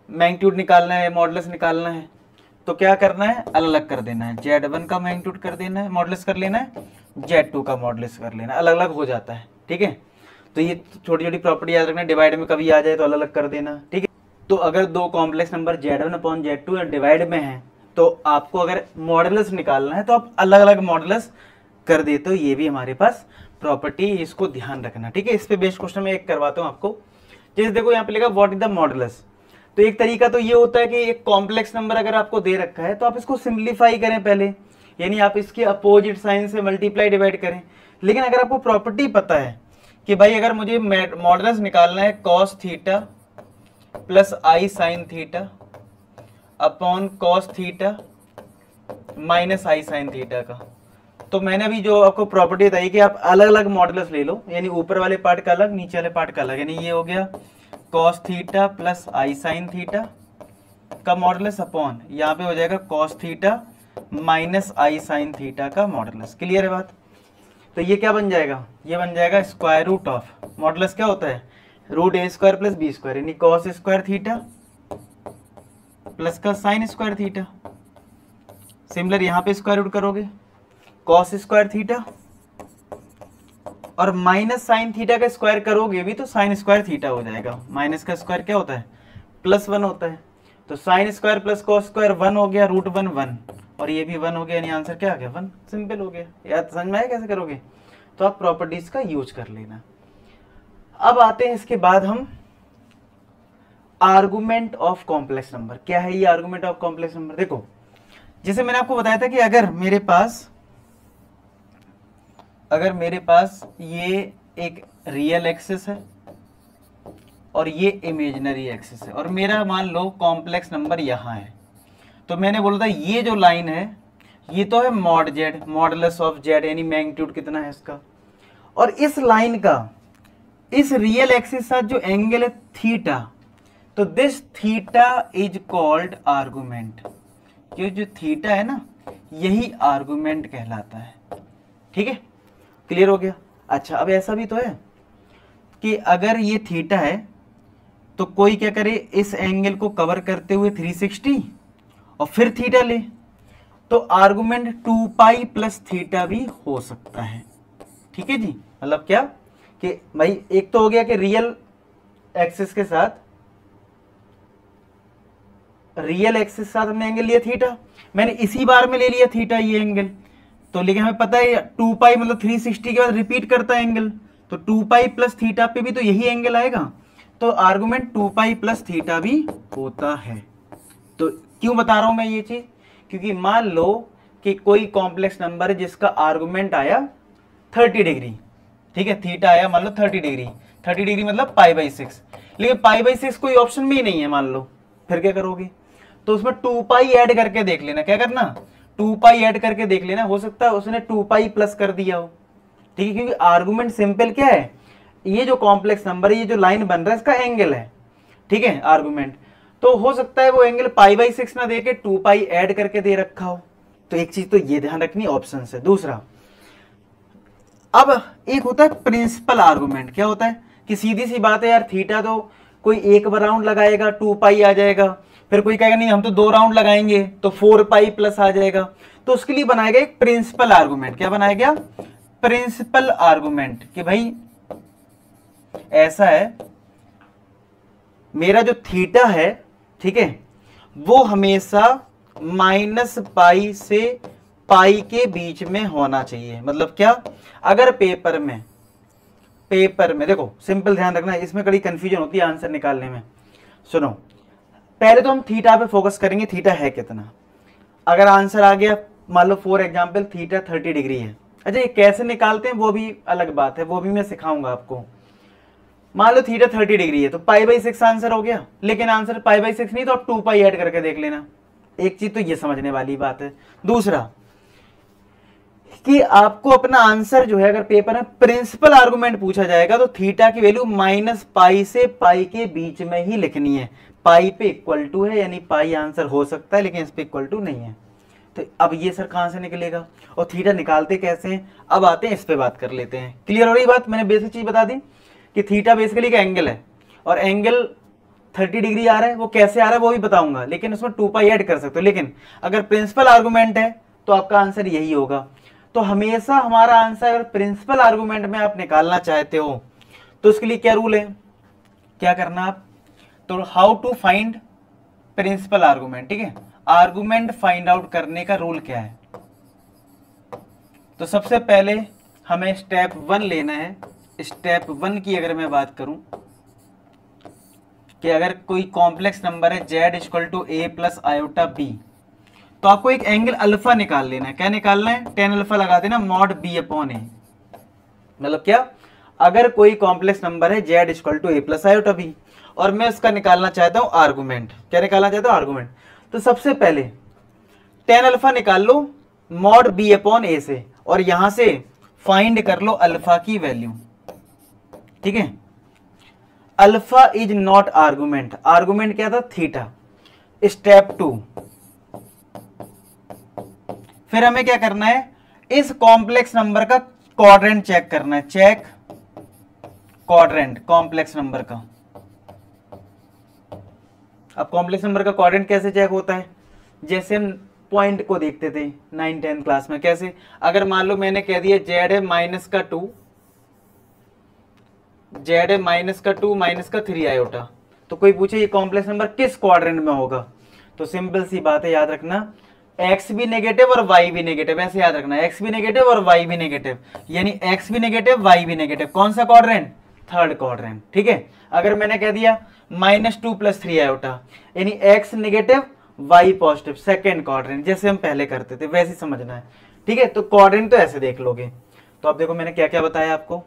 मैग्नीट्यूड निकालना है, मॉडुलस निकालना है। तो क्या करना है, अलग अलग कर देना है, z1 का मैग्नीट्यूड कर देना है, मॉडुलस कर लेना है, z2 का मॉडुलस कर लेना है, अलग अलग हो जाता है। ठीक है, तो ये छोटी छोटी प्रॉपर्टी याद रखना, डिवाइड में कभी आ जाए तो अलग अलग कर देना। ठीक है, तो अगर 2 complex number z1 upon z2 divide में है, तो आपको अगर मॉडुलस निकालना है तो आप अलग अलग मॉडुलस कर देते हो। ये भी हमारे पास प्रॉपर्टी, इसको ध्यान रखना। ठीक है, इस पे बेस्ड क्वेश्चन में एक करवाता हूँ आपको। जैसे देखो यहाँ पे लिखा व्हाट इज द मॉडुलस, तो एक तरीका तो ये होता है कि एक कॉम्प्लेक्स नंबर अगर आपको दे रखा है तो आप इसको सिंप्लीफाई करें पहले, यानी आप इसके अपोजिट साइन से मल्टीप्लाई डिवाइड करें। लेकिन अगर आपको प्रॉपर्टी पता है कि भाई अगर मुझे मॉडुलस निकालना है cos theta plus i sine theta upon cos theta minus i sine theta का, तो मैंने अभी जो आपको प्रॉपर्टी बताई कि आप अलग अलग मॉडुलस ले लो, यानी ऊपर वाले पार्ट का अलग, नीचे वाले पार्ट का अलग। यानी ये हो गया cos theta plus i sine theta का मॉडुलस अपॉन यहाँ पे हो जाएगा cos theta minus i sine theta का मॉडुलस। क्लियर है बात। तो ये क्या बन जाएगा, ये बन जाएगा स्क्वायर रूट ऑफ, मॉडुलस क्या होता है रूट ए स्क्वायर प्लस बी स्क्वायर, यानी कॉस स्क्वायर थीटा प्लस का साइन स्क्वायर थीटा। सिमिलर यहाँ पे स्क्वायर रूट करोगे कॉस स्क्वायर थीटा, और माइनस साइन थीटा का स्क्वायर करोगे भी तो साइन स्क्वायर थीटा हो जाएगा। माइनस का स्क्वायर क्या होता है प्लस 1 होता है, तो sine square plus cos square 1 हो गया, रूट 1 1, और ये भी 1 हो गया, यानी आंसर क्या आ गया 1। सिंपल हो गया, याद समझ में आया कैसे करोगे। तो आप प्रॉपर्टीज का यूज कर लेना। अब आते हैं इसके बाद हम आर्गुमेंट ऑफ कॉम्प्लेक्स नंबर। क्या है ये आर्गुमेंट ऑफ कॉम्प्लेक्स नंबर, देखो जैसे मैंने आपको बताया था कि अगर मेरे पास ये एक रियल एक्सिस है और ये इमेजिनरी एक्सिस है, और मेरा मान लो कॉम्प्लेक्स नंबर यहाँ है, तो मैंने बोला था ये जो लाइन है ये तो है mod Z, modulus of Z, यानी मैग्नीट्यूड कितना है इसका, और इस लाइन का इस रियल एक्सिस साथ जो एंगल है थीटा, तो this theta is called argument. ये जो थीटा है ना यही आर्गुमेंट कहलाता है। ठीक है, क्लियर हो गया। अच्छा अब ऐसा भी तो है कि अगर ये थीटा है तो कोई क्या करे इस एंगल को कवर करते हुए 360 और फिर थीटा ले, तो आर्गुमेंट 2 पाई प्लस थीटा भी हो सकता है। ठीक है जी, मतलब क्या कि भाई एक तो हो गया कि रियल एक्सिस के साथ हमने एंगल लिया थीटा, मैंने इसी बार में ले लिया थीटा ये एंगल, तो लेकिन हमें पता है 2 पाई मतलब 360 के बाद रिपीट करता है एंगल, तो 2 पाई प्लस थीटा पे भी तो यही एंगल आएगा, तो आर्गुमेंट 2 पाई प्लस थीटा भी होता है। तो क्यों बता रहा हूं मैं ये चीज, क्योंकि मान लो कि कोई कॉम्प्लेक्स नंबर है जिसका आर्गुमेंट आया 30 डिग्री, ठीक है, थीटा आया मान लो 30 डिग्री, 30 डिग्री मतलब π/6, लेकिन π/6 कोई ऑप्शन में ही नहीं है मान लो, फिर क्या करोगे, तो उसमें 2 पाई ऐड करके देख लेना। क्या करना 2 पाई ऐड करके देख लेना, हो सकता है उसने 2 पाई प्लस कर दिया हो, ठीक है, क्योंकि आर्गुमेंट सिंपल क्या है, ये जो कॉम्प्लेक्स नंबर है, ये जो लाइन बन रहा है इसका एंगल है, ठीक है, आर्गुमेंट। तो हो सकता है वो एंगल π/6 ना दे के 2π ऐड करके दे रखा हो। तो एक चीज तो ये ध्यान रखनी ऑप्शन से। दूसरा, अब एक होता है प्रिंसिपल आर्गुमेंट। क्या होता है कि सीधी सी बात है यार, थीटा तो कोई एक बार राउंड लगाएगा 2π आ जाएगा, फिर कोई कहेगा नहीं हम तो 2 राउंड लगाएंगे तो 4π प्लस आ जाएगा। तो उसके लिए बनाएगा एक प्रिंसिपल आर्गुमेंट। क्या बनाया गया? प्रिंसिपल आर्गुमेंट, कि भाई ऐसा है, मेरा जो थीटा है, ठीक है, वो हमेशा -π से पाई के बीच में होना चाहिए। मतलब क्या, अगर पेपर में देखो सिंपल ध्यान रखना, इसमें कड़ी कंफ्यूजन होती है आंसर निकालने में। सुनो, पहले तो हम थीटा पे फोकस करेंगे, थीटा है कितना। अगर आंसर आ गया, मान लो फॉर एग्जांपल थीटा 30 डिग्री है। अच्छा, ये कैसे निकालते हैं वो भी अलग बात है, वो भी मैं सिखाऊंगा आपको। मान लो थीटा 30 डिग्री है तो π/6 आंसर हो गया, लेकिन आंसर π/6 नहीं तो आप 2π ऐड करके देख लेना। एक चीज तो ये समझने वाली बात है। दूसरा कि आपको अपना आंसर जो है, अगर पेपर में प्रिंसिपल आर्गुमेंट पूछा जाएगा तो थीटा की वैल्यू -π से पाई के बीच में ही लिखनी है। पाई पे इक्वल टू है, यानी पाई आंसर हो सकता है लेकिन इस पे इक्वल टू नहीं है। तो अब ये सर कहां से निकलेगा और थीटा निकालते कैसे हैं? अब आते हैं, इस पे बात कर लेते हैं। क्लियर हो रही बात? मैंने बेसिक चीज बता दी कि थीटा बेसिकली का एंगल है, और एंगल 30 डिग्री आ रहा है, वो कैसे आ रहा है वो भी बताऊंगा, लेकिन उसमें 2π ऐड कर सकते हो। लेकिन अगर प्रिंसिपल आर्गुमेंट है तो आपका आंसर यही होगा। तो हमेशा हमारा आंसर अगर प्रिंसिपल आर्गुमेंट में आप निकालना चाहते हो तो उसके लिए क्या रूल है, क्या करना आप, तो how to find principal argument. ठीक है, आर्गुमेंट फाइंड आउट करने का रूल क्या है? तो सबसे पहले हमें स्टेप 1 लेना है। स्टेप 1 की अगर मैं बात करूं कि अगर कोई कॉम्प्लेक्स नंबर है z = a + i b, तो आपको एक एंगल अल्फा निकाल लेना है। क्या निकालना है? tan अल्फा लगा देना, mod b/a। मतलब क्या, अगर कोई कॉम्प्लेक्स नंबर है z = a + i b और मैं उसका निकालना चाहता हूं आर्गुमेंट। क्या निकालना चाहता हूं? आर्गुमेंट। तो सबसे पहले tan अल्फा निकाल लो mod b/a से, और यहां से फाइंड कर लो अल्फा की वैल्यू। ठीक है, alpha is not argument. Argument क्या था? थीटा। स्टेप 2, फिर हमें क्या करना है, इस कॉम्प्लेक्स नंबर का क्वाड्रेंट चेक करना है। चेक क्वाड्रेंट कॉम्प्लेक्स नंबर का। अब कॉम्प्लेक्स नंबर का क्वाड्रेंट कैसे चेक होता है? जैसे हम पॉइंट को देखते थे 9-10 क्लास में। कैसे? अगर मान लो मैंने कह दिया z है -2, z है -2 -3 i, तो कोई पूछे ये कॉम्प्लेक्स नंबर किस क्वाड्रेंट में होगा? तो सिंपल सी बात है, याद रखना x भी नेगेटिव और y भी नेगेटिव। ऐसे याद रखना, x भी नेगेटिव और y भी नेगेटिव, यानी x भी नेगेटिव y भी नेगेटिव। कौन सा क्वाड्रेंट? Third quadrant. ठीक है, अगर मैंने कह दिया -2 + 3 i, यानी x negative y positive, second quadrant, जैसे हम पहले करते थे वैसे समझना है। ठीक है, तो क्वाड्रेंट तो ऐसे देख लोगे। तो अब देखो मैंने क्या क्या बताया आपको,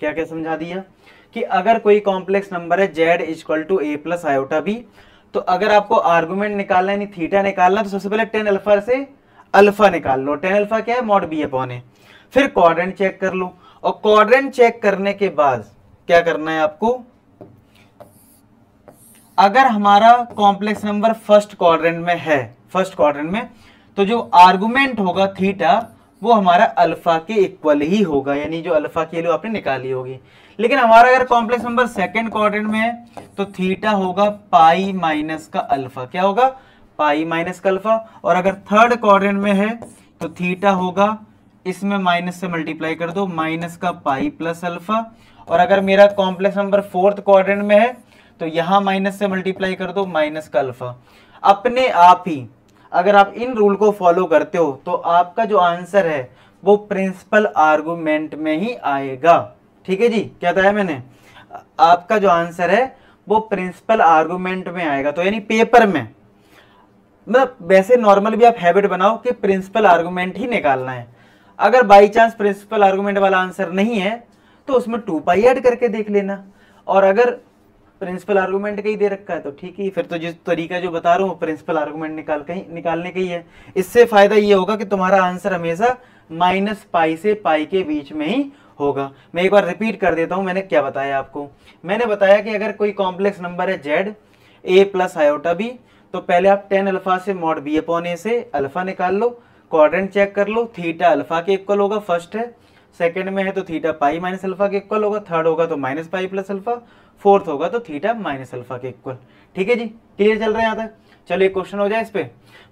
क्या क्या समझा दिया कि अगर कोई कॉम्प्लेक्स नंबर है z = a + i b, तो अगर आपको आर्गुमेंट निकालना है, यानी थीटा निकालना, तो सबसे पहले tan अल्फा से अल्फा निकाल लो। tan अल्फा क्या है? mod b/a। फिर क्वाड्रेंट चेक कर लो, और क्वाड्रेंट चेक करने के बाद क्या करना है आपको, अगर हमारा कॉम्प्लेक्स नंबर फर्स्ट क्वाड्रेंट में है, फर्स्ट क्वाड्रेंट में, तो जो आर्गुमेंट होगा थीटा वो हमारा अल्फा के इक्वल ही होगा, यानी जो अल्फा की वैल्यू आपने निकाली होगी। लेकिन हमारा अगर कॉम्प्लेक्स नंबर सेकंड क्वाड्रेंट में है तो थीटा होगा पाई माइनस का अल्फा। क्या होगा? पाई माइनस का अल्फा। और अगर थर्ड क्वाड्रेंट में है तो थीटा होगा, इसमें माइनस से मल्टीप्लाई कर दो, माइनस का पाई प्लस अल्फा। और अगर मेरा कॉम्प्लेक्स नंबर फोर्थ क्वाड्रेंट में है तो यहां माइनस से मल्टीप्लाई कर दो, माइनस का अल्फा। अपने आप ही अगर आप इन रूल को फॉलो करते हो तो आपका जो आंसर है वो प्रिंसिपल आर्गुमेंट में ही आएगा। ठीक है जी, क्या बताया मैंने? आपका जो आंसर है वो प्रिंसिपल आर्गुमेंट में आएगा। तो यानी पेपर में, मतलब वैसे नॉर्मल भी आप हैबिट बनाओ कि प्रिंसिपल आर्गुमेंट ही निकालना है। अगर बाई चांस प्रिंसिपल आर्गुमेंट वाला आंसर नहीं है तो उसमें 2π ऐड करके देख लेना, और अगर प्रिंसिपल आर्गुमेंट का ही दे रखा है तो ठीक है, फिर तो जिस तरीका जो बता रहा हूँ प्रिंसिपल आर्गुमेंट निकालने का ही है। इससे फायदा ये होगा कि तुम्हारा आंसर हमेशा -π से π के बीच में ही होगा। मैं एक बार रिपीट कर देता हूँ, मैंने क्या बताया आपको। मैंने बताया कि अगर कोई कॉम्प्लेक्स नंबर है Z A plus iota B, तो पहले आप टेन अल्फा से मॉड बी अपॉन ए से अल्फा निकाल लो, क्वाड्रेंट चेक कर लो, थीटा अल्फा के इक्वल होगा, फर्स्ट है, सेकंड में है तो थीटा पाई माइनस अल्फा के इक्वल होगा, थर्ड होगा तो minus pi plus alpha, fourth होगा तो थीटा माइनस अल्फा के इक्वल। ठीक है जी, क्लियर चल रहा है यहाँ तक। चलिए क्वेश्चन हो जाए इस पे।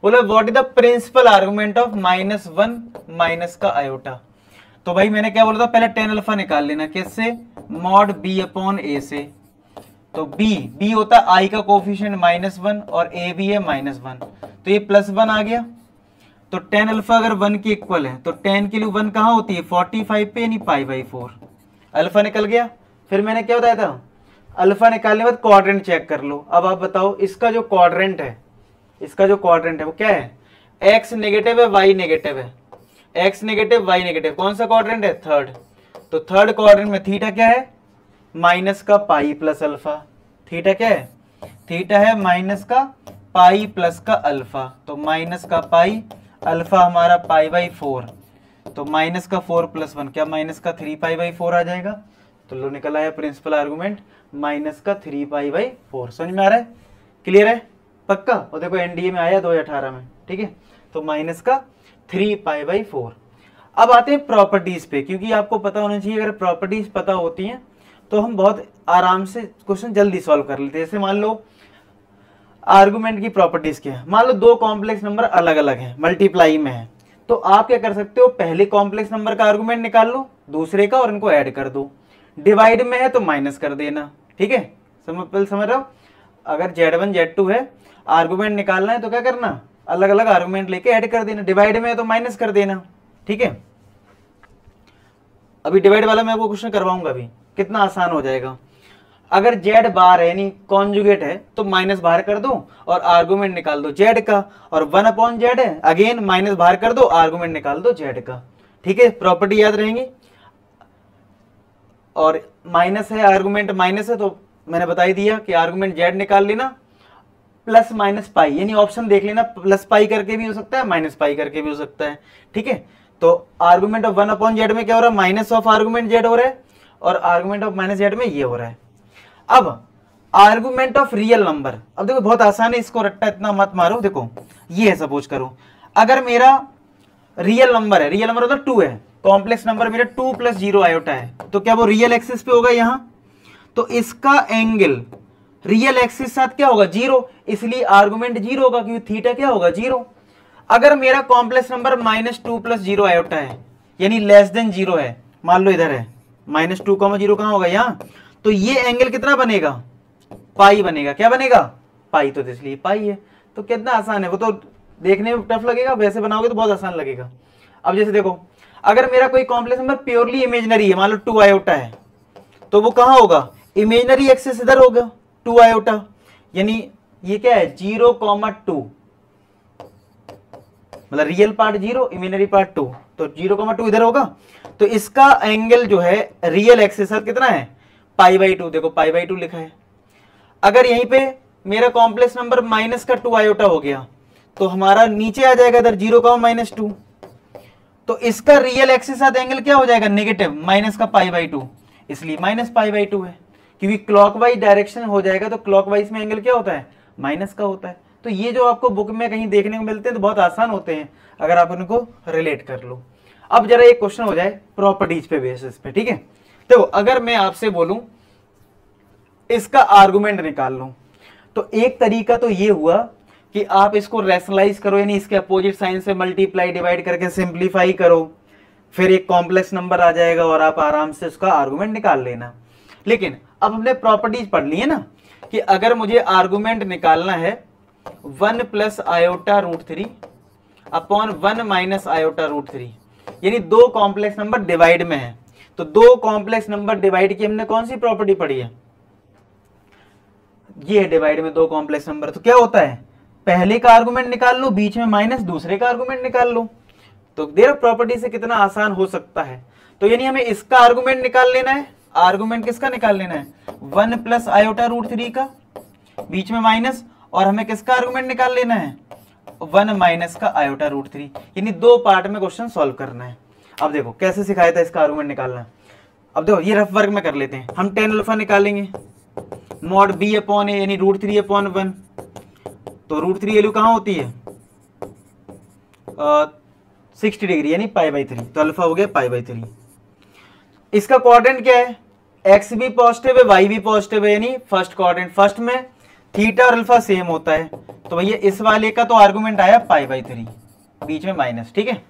बोला what is the principal argument of -1 minus का आयोटा। तो भाई मैंने क्या बोला था, पहले टेन अल्फा निकाल लेना, किससे, मॉड बी अपॉन ए से। तो बी होता है आई का कोफिशिएंट -1 और ए भी है -1, तो ये +1 आ गया। तो टेन अल्फा अगर 1 के इक्वल है तो टेन की वैल्यू 1 कहाँ होती है, 45 पे, यानी π/4। अल्फा निकल गया। फिर मैंने क्या बताया था, अल्फा निकालने के बाद क्वाड्रेंट चेक कर लो। अब आप बताओ इसका जो क्वाड्रेंट है, वो क्या है, एक्स नेगेटिव है वाई नेगेटिव है, एक्स नेगेटिव वाई नेगेटिव, कौन सा क्वाड्रेंट है, थर्ड। तो थर्ड क्वाड्रेंट में थीटा क्या है, माइनस का पाई प्लस अल्फा। थीटा क्या है, थीटा है माइनस का पाई प्लस का अल्फा, तो माइनस का पाई, अल्फा हमारा π/4, तो माइनस का 4 + 1 क्या, माइनस का 3π/4 आ जाएगा। तो लो निकल आया प्रिंसिपल आर्गुमेंट माइनस का 3π/4। समझ में आ रहा है, क्लियर है, पक्का। और देखो एनडीए में आया 2018 में, ठीक है। तो माइनस का 3π/4। अब आते हैं प्रॉपर्टीज पे, क्योंकि आपको पता होना चाहिए, अगर प्रॉपर्टीज पता होती हैं तो हम बहुत आराम से क्वेश्चन जल्दी सॉल्व कर लेते हैं। जैसे मान लो आर्गुमेंट की प्रॉपर्टीज क्या है, मान लो दो कॉम्प्लेक्स नंबर अलग अलग हैं, मल्टीप्लाई में है, तो आप क्या कर सकते हो, पहले कॉम्प्लेक्स नंबर का आर्गुमेंट निकाल लो, दूसरे का, और इनको ऐड कर दो। डिवाइड में है तो माइनस कर देना, ठीक है, समझ रहे हो। अगर Z1 Z2 है, आर्गुमेंट निकालना है तो क्या करना, अलग अलग आर्गुमेंट लेके ऐड कर देना, डिवाइड में है तो माइनस कर देना, ठीक है। अभी डिवाइड वाला मैं आपको क्वेश्चन करवाऊंगा, अभी कितना आसान हो जाएगा। अगर Z बार है यानी कॉन्जुगेट है तो माइनस बाहर कर दो और आर्गुमेंट निकाल दो Z का, और 1/Z है, अगेन माइनस बाहर कर दो, आर्गुमेंट निकाल दो Z का, ठीक है। प्रॉपर्टी याद रहेंगी। और माइनस है, आर्गुमेंट माइनस है, तो मैंने बता ही दिया कि आर्गुमेंट Z निकाल लेना, प्लस माइनस पाई, यानी ऑप्शन देख लेना, प्लस पाई करके भी हो सकता है, माइनस पाई करके भी हो सकता है, ठीक है। तो आर्गुमेंट ऑफ 1/Z में क्या हो रहा है, माइनस ऑफ आर्गुमेंट Z हो रहा है, और आर्गुमेंट ऑफ -Z में ये हो रहा है। अब आर्गुमेंट ऑफ रियल नंबर, अब देखो बहुत आसान है, इसको रट्टा इतना मत मारो। देखो ये है, सपोज करो अगर मेरा रियल नंबर है, रियल नंबर मतलब 2 है, कॉम्प्लेक्स नंबर मेरा 2 + 0 आयोटा है, तो क्या वो रियल एक्सिस पे होगा यहाँ, तो इसका एंगल रियल एक्सिस साथ क्या होगा, 0, इसलिए आर्गुमेंट 0 होगा, क्योंकि थीटा क्या होगा, 0। अगर मेरा कॉम्प्लेक्स नंबर -2 + 0 आयोटा है, यानी लेस देन 0 है, मान लो इधर है -2, 0 कहां होगा, यहाँ, तो ये एंगल कितना बनेगा, पाई बनेगा, क्या बनेगा, पाई, तो इसलिए पाई है। तो कितना आसान है, वो तो देखने में टफ लगेगा, वैसे बनाओगे तो बहुत आसान लगेगा। अब जैसे देखो अगर मेरा कोई कॉम्प्लेक्स नंबर प्योरली इमेजिनरी है, मान लो 2 आयोटा है, तो वो कहां होगा, इमेजिनरी एक्सिस इधर होगा 2 आयोटा, यानी ये क्या है 0,2, मतलब रियल पार्ट 0, इमेजिनरी पार्ट 2, तो 0,2 इधर होगा। तो इसका एंगल जो है रियल एक्सिस कितना है, π/2, देखो π/2 लिखा है। अगर यहीं पे मेरा कॉम्प्लेक्स नंबर माइनस का 2 आयोटा हो गया, तो हमारा नीचे आ जाएगा इधर 0,-2, तो इसका रियल एक्सिस साथ एंगल क्या हो जाएगा, नेगेटिव, माइनस का π/2, इसलिए माइनस π/2 है, क्योंकि क्लॉकवाइज डायरेक्शन हो जाएगा, तो क्लॉकवाइज में एंगल क्या होता है, माइनस का होता है। तो ये जो आपको बुक में कहीं देखने को मिलते हैं तो बहुत आसान होते हैं, अगर आप उनको रिलेट कर लो। अब जरा एक क्वेश्चन हो जाए प्रॉपर्टीज पे बेसिस पे, ठीक है। तो अगर मैं आपसे बोलूं इसका आर्गुमेंट निकाल लो, तो एक तरीका तो ये हुआ कि आप इसको रैशनलाइज करो, यानी इसके अपोजिट साइन से मल्टीप्लाई डिवाइड करके सिंप्लीफाई करो, फिर एक कॉम्प्लेक्स नंबर आ जाएगा और आप आराम से उसका आर्गुमेंट निकाल लेना। लेकिन अब हमने प्रॉपर्टीज पढ़ ली है ना, कि अगर मुझे आर्गुमेंट निकालना है 1 + i√3 अपॉन 1 - i√3, यानी दो कॉम्प्लेक्स नंबर डिवाइड में है, तो दो कॉम्प्लेक्स नंबर डिवाइड की हमने कौन सी प्रॉपर्टी पढ़ी है, ये है डिवाइड में दो कॉम्प्लेक्स नंबर, तो क्या होता है, पहले का आर्गुमेंट निकाल लो, बीच में माइनस, दूसरे का आर्गुमेंट निकाल लो। तो देर प्रॉपर्टी से कितना आसान हो सकता है। तो यानी हमें इसका आर्गुमेंट निकाल लेना है, आर्गुमेंट किसका निकाल लेना है, 1 + i√3 का, बीच में माइनस, और हमें किसका आर्गुमेंट निकाल लेना है, 1 - का i√3, यानी दो पार्ट में क्वेश्चन सॉल्व करना है। अब देखो कैसे सिखाया था इसका आर्गुमेंट निकालना। अब देखो ये रफ वर्क में कर लेते हैं, हम टेन अल्फा निकालेंगे, मॉड बी अपॉन ए यानी √3/1, तो √3 वैल्यू कहाँ होती है 60 डिग्री यानी π/3, तो अल्फा हो गया π/3। इसका क्वाड्रेंट क्या है, एक्स भी पॉजिटिव है वाई भी पॉजिटिव है, यानी फर्स्ट क्वाड्रेंट, फर्स्ट में थीटा और अल्फा सेम होता है, तो भैया इस वाले का तो आर्गुमेंट आया π/3, बीच में माइनस, ठीक है।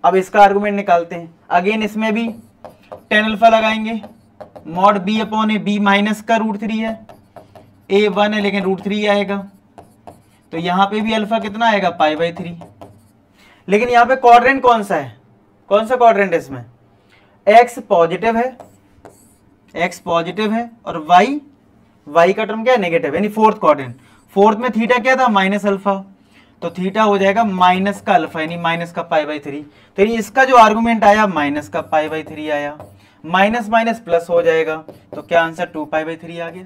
अब इसका आर्गुमेंट निकालते हैं, अगेन इसमें भी टेन अल्फा लगाएंगे, मॉड बी अपॉन ए, बी माइनस का √3 है, ए 1 है लेकिन √3 आएगा, तो यहां पे भी अल्फा कितना आएगा π/3। लेकिन यहाँ पे क्वाड्रेंट कौन सा है, कौन सा क्वाड्रेंट है इसमें, एक्स पॉजिटिव है, एक्स पॉजिटिव है और वाई का टर्म क्या है नेगेटिव, यानी फोर्थ क्वाड्रेंट, फोर्थ में थीटा क्या था माइनस अल्फा, तो थीटा हो जाएगा माइनस का अल्फा यानी माइनस का π/3, तो इसका जो आर्गुमेंट आया माइनस का π/3 आया, माइनस माइनस प्लस हो जाएगा, तो क्या आंसर 2π/3 आ गया।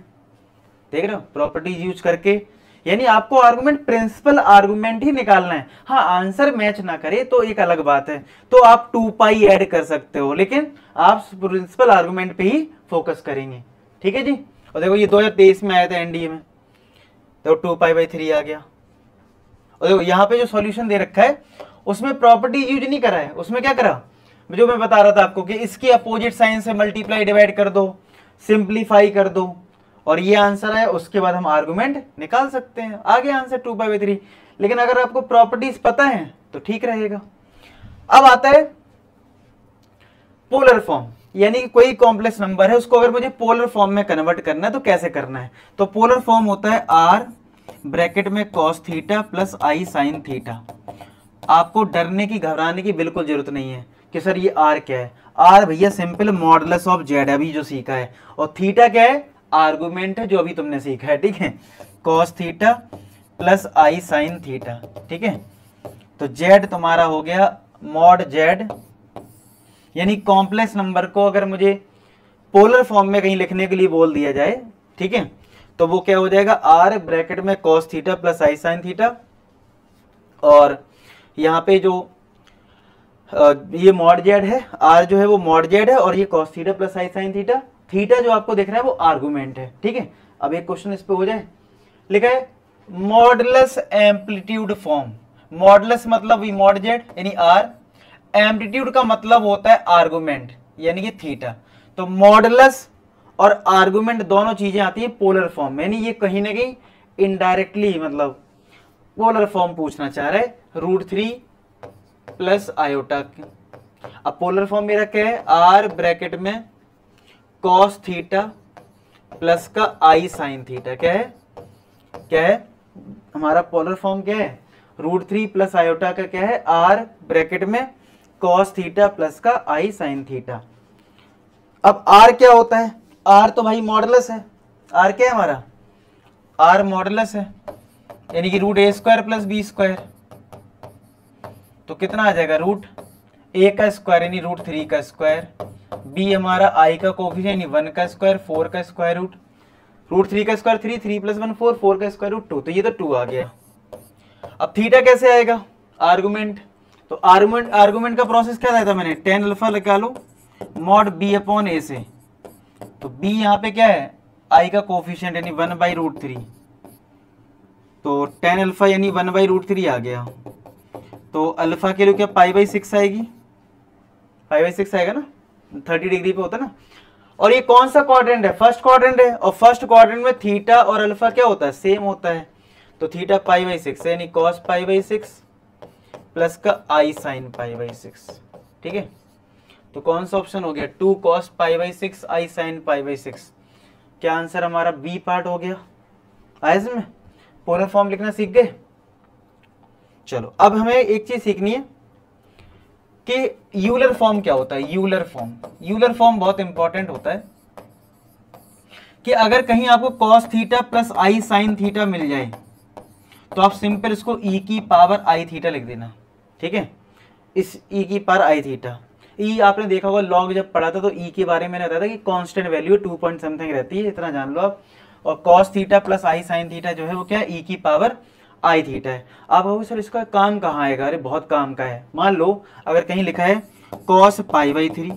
देख रहे हो प्रॉपर्टीज यूज करके, यानी आपको आर्गुमेंट प्रिंसिपल आर्गुमेंट ही निकालना है, हाँ आंसर मैच ना करे तो एक अलग बात है, तो आप 2π ऐड कर सकते हो, लेकिन आप प्रिंसिपल आर्गुमेंट पे ही फोकस करेंगे, ठीक है जी। और देखो ये 2023 में आया था एनडीए में, तो 2π/3 आ गया। और देखो यहाँ पे जो सॉल्यूशन दे रखा है उसमें प्रॉपर्टी यूज नहीं करा है, उसमें क्या करा, जो मैं बता रहा था आपको कि इसकी अपोजिट साइन से मल्टीप्लाई डिवाइड कर दो, सिंप्लीफाई कर दो, और ये आंसर है, उसके बाद हम आर्गुमेंट निकाल सकते हैं, आ गया आंसर 2π/3। लेकिन अगर आपको प्रॉपर्टीज पता है तो ठीक रहेगा। अब आता है पोलर फॉर्म, यानी कि कोई कॉम्प्लेक्स नंबर है उसको अगर मुझे पोलर फॉर्म में कन्वर्ट करना है तो कैसे करना है, तो पोलर फॉर्म होता है r ब्रैकेट में cos theta plus i sin theta. आपको डरने की घबराने की बिल्कुल जरूरत नहीं है कि सर ये r क्या है, r भैया सिंपल मॉडुलस ऑफ z अभी जो सीखा है, और थीटा क्या है आर्गुमेंट है जो अभी तुमने सीखा है, ठीक है, cos theta plus i sin theta, ठीक है। तो z तुम्हारा हो गया मॉड z, यानी कॉम्प्लेक्स नंबर को अगर मुझे पोलर फॉर्म में कहीं लिखने के लिए बोल दिया जाए, ठीक है, तो वो क्या हो जाएगा r ब्रैकेट में cos theta plus i sin theta, और यहाँ पे जो ये मॉड z है, r जो है वो मॉड z है, और ये cos theta plus i sin theta, theta जो आपको दिख रहा है वो आर्गुमेंट है, ठीक है। अब एक क्वेश्चन इस पे हो जाए, लिखा है मॉडुलस एम्पलीट्यूड फॉर्म, मॉडुलस मतलब वी मॉड z यानी r, एम्पलीट्यूड का मतलब होता है आर्गुमेंट यानी कि थीटा, तो मॉडुलस और आर्गुमेंट दोनों चीजें आती है पोलर फॉर्म में, यानी ये कहीं ना कहीं इनडायरेक्टली मतलब पोलर फॉर्म पूछना चाह रहा है √3 प्लस आयोटा। अब पोलर फॉर्म मेरा क्या है, r ब्रैकेट में cos थीटा प्लस का i sin थीटा, क्या है, क्या है हमारा पोलर फॉर्म क्या है, √3 प्लस आयोटा का क्या है r ब्रैकेट में cos थीटा प्लस का i sin थीटा। अब r क्या होता है, r तो भाई मॉडुलस है, r क्या है हमारा, r मॉडुलस है, यानी कि √a² प्लस b², तो कितना आ जाएगा √a का स्क्वायर यानी √3 का स्क्वायर, b हमारा i का कोफिशिएंट यानी 1 का स्क्वायर, 4 का स्क्वायर रूट, √3 का स्क्वायर 3, 3 प्लस 1 4, 4 का स्क्वायर रूट 2, तो ये तो 2 आ गया। अब थीटा कैसे आएगा, आर्गुमेंट, तो आर्गुमेंट का प्रोसेस क्या था मैंने, टेन अल्फा लगा लो मॉड b अपॉन a से, तो b यहाँ पे क्या है i का कोफिशिएंट यानी 1/√3, तो टेन अल्फा यानी 1/√3 आ गया, तो अल्फा के लिए क्या π/6 आएगी, π/6 आएगा ना, 30 डिग्री पे होता ना। और ये कौन सा क्वाड्रेंट है, फर्स्ट क्वाड्रेंट है, और फर्स्ट क्वाड्रेंट में थीटा और अल्फा क्या होता है सेम होता है, तो थीटा π/6 यानी cos π/6 प्लस का i sin π/6, ठीक है। तो कौन सा ऑप्शन हो गया 2 cos π/6 i sin π/6, क्या आंसर हमारा बी पार्ट हो गया। आया इसमें, पोलर फॉर्म लिखना सीख गए। चलो अब हमें एक चीज सीखनी है कि यूलर फॉर्म क्या होता है, यूलर फॉर्म, यूलर फॉर्म बहुत इंपॉर्टेंट होता है कि अगर कहीं आपको cos theta plus i sin theta मिल जाए तो आप सिंपल इसको e की पावर i थीटा लिख देना, ठीक है, इस e की पावर i थीटा। e आपने देखा होगा लॉग जब पढ़ा था तो e के बारे में मैंने बताया था कि कांस्टेंट वैल्यू 2 पॉइंट समथिंग रहती है, इतना जान लो आप, और cos theta plus i sin theta जो है वो क्या है e की पावर i थीटा है। आप कहोगे सर इसका काम कहाँ आएगा, अरे बहुत काम का है। मान लो अगर कहीं लिखा है cos π/3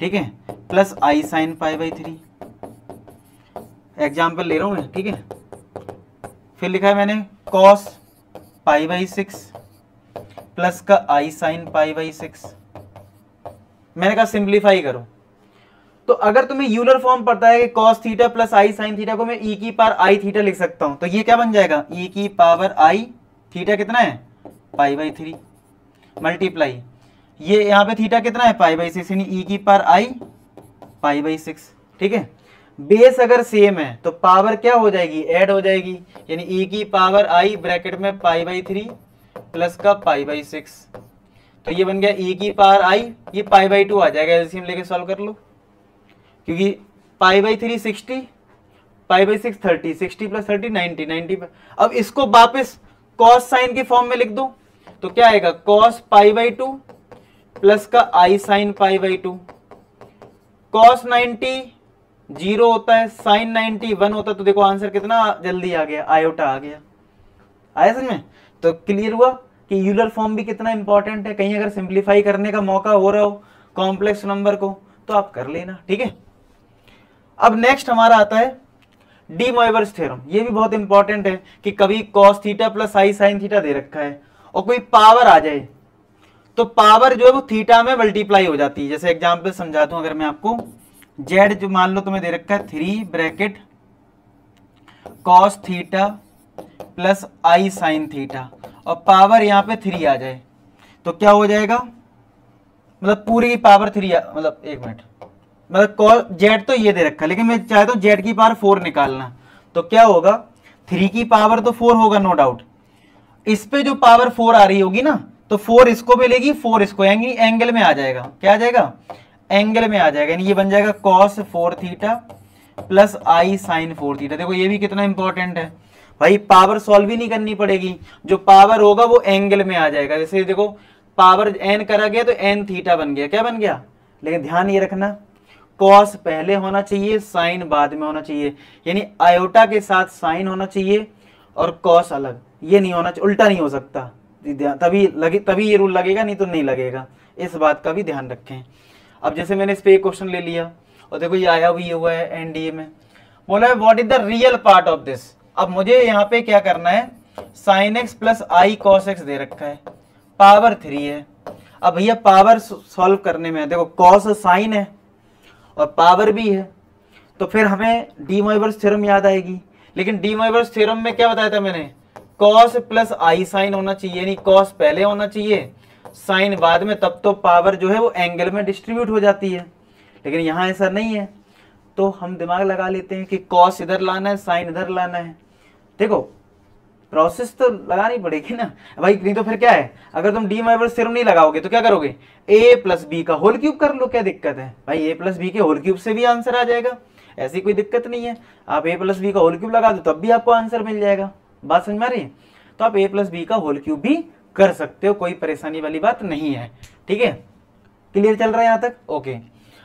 ठीक है, plus i sine pi by 3। Example ले रहा हूँ मैं, ठीक है। फिर लिखा है मैंने कॉस पाई बाई 6 प्लस का आई साइन पाई बाई 6। मैंने कहा सिंप्लीफाई करो। तो अगर तुम्हें यूलर फॉर्म पता है कि cos theta plus i sine theta को मैं ई की पावर आई थीटा लिख सकता हूं, तो ये क्या बन जाएगा, ई की पावर आई थीटा कितना है, पाई बाई 3 मल्टीप्लाई ये यहाँ पे थीटा कितना है, पाई बाई 6, यानी ई की पावर आई पाई बाई 6। ठीक है, बेस अगर सेम है तो पावर क्या हो जाएगी, ऐड हो जाएगी, यानी ई की पावर आई ब्रैकेट में पाई बाई 3 प्लस का पाई बाई 6। तो ये बन गया ई की पावर आई, ये पाई बाई 2 आ जाएगा, एलसीएम लेके सॉल्व कर लो, क्योंकि pi by 3 60, pi by 6 30, 60 plus 30 90, 90। अब इसको वापस कॉस साइन के फॉर्म में लिख दो, तो क्या आएगा, कॉस पाई बाई 2 प्लस का आई साइन पाई बाई 2। कॉस 90 0 होता है, साइन 90 1 होता है, तो देखो आंसर कितना जल्दी आ गया, आयोटा आ गया। आया समझ में? तो क्लियर हुआ कि यूलर फॉर्म भी कितना इंपॉर्टेंट है। कहीं अगर सिंप्लीफाई करने का मौका हो रहा हो कॉम्प्लेक्स नंबर को, तो आप कर लेना। ठीक है, अब नेक्स्ट हमारा आता है डी मोइवर्स थ्योरम। ये भी बहुत इंपॉर्टेंट है कि कभी cos theta plus i sine theta दे रखा है और कोई पावर आ जाए, तो पावर जो है वो थीटा में मल्टीप्लाई हो जाती है। जैसे एग्जांपल समझाता हूं, अगर मैं आपको जेड जो मान लो तुम्हें दे रखा है 3 bracket cos theta plus i sine theta और पावर यहाँ पे 3 आ जाए, तो क्या हो जाएगा, मतलब पूरी की पावर 3 मतलब एक मिनट, मतलब कॉस जेड तो ये दे रखा है, लेकिन मैं चाहता हूँ जेड की पावर 4 निकालना, तो क्या होगा, 3 की पावर तो 4 होगा नो डाउट, इस पे जो पावर 4 आ रही होगी ना, तो 4 इसको मिलेगी 4 इसको, यानी एंगल में आ जाएगा। क्या आ जाएगा, एंगल में आ जाएगा, यानी ये बन जाएगा cos 4 theta plus i sign 4 theta. देखो ये भी कितना इंपॉर्टेंट है भाई, पावर सॉल्व ही नहीं करनी पड़ेगी, जो पावर होगा वो एंगल में आ जाएगा। जैसे देखो पावर एन करा गया तो एन थीटा बन गया, क्या बन गया, लेकिन ध्यान ये रखना कॉस पहले होना चाहिए, साइन बाद में होना चाहिए, यानी आयोटा के साथ साइन होना चाहिए और कॉस अलग, ये नहीं होना चाहिए, उल्टा नहीं हो सकता, तभी ये रूल लगेगा, नहीं तो नहीं लगेगा। इस बात का भी ध्यान रखें। अब जैसे मैंने इस पे एक क्वेश्चन ले लिया और देखो ये आया भी हुआ है एनडीए में, बोला है what is the real part of this. अब मुझे यहाँ पे क्या करना है, sine x plus I cos x दे रखा है, पावर 3 है। अब भैया पावर सॉल्व करने में देखो कॉस साइन है और पावर भी है, तो फिर हमें डी मोइवर्स थ्योरम याद आएगी। लेकिन डी मोइवर्स थ्योरम में क्या बताया था मैंने, कॉस प्लस आई साइन होना चाहिए, यानी कॉस पहले होना चाहिए, साइन बाद में, तब तो पावर जो है वो एंगल में डिस्ट्रीब्यूट हो जाती है। लेकिन यहाँ ऐसा नहीं है, तो हम दिमाग लगा लेते हैं कि कॉस इधर लाना है, साइन इधर लाना है। देखो प्रोसेस तो लगानी पड़ेगी ना भाई, नहीं तो फिर क्या है, अगर तुम डी मोइवर्स थ्योरम नहीं लगाओगे तो क्या करोगे, ए प्लस बी का होल क्यूब कर लो, क्या दिक्कत है भाई, ए प्लस बी के होल क्यूब से भी आंसर आ जाएगा, ऐसी कोई दिक्कत नहीं है। आप ए प्लस बी का होल क्यूब लगा दो तब भी आपको आंसर मिल जाएगा। बात समझ में आ रही है? तो आप ए प्लस बी का होल क्यूब भी कर सकते हो, कोई परेशानी वाली बात नहीं है। ठीक है, क्लियर चल रहा है यहाँ तक? ओके,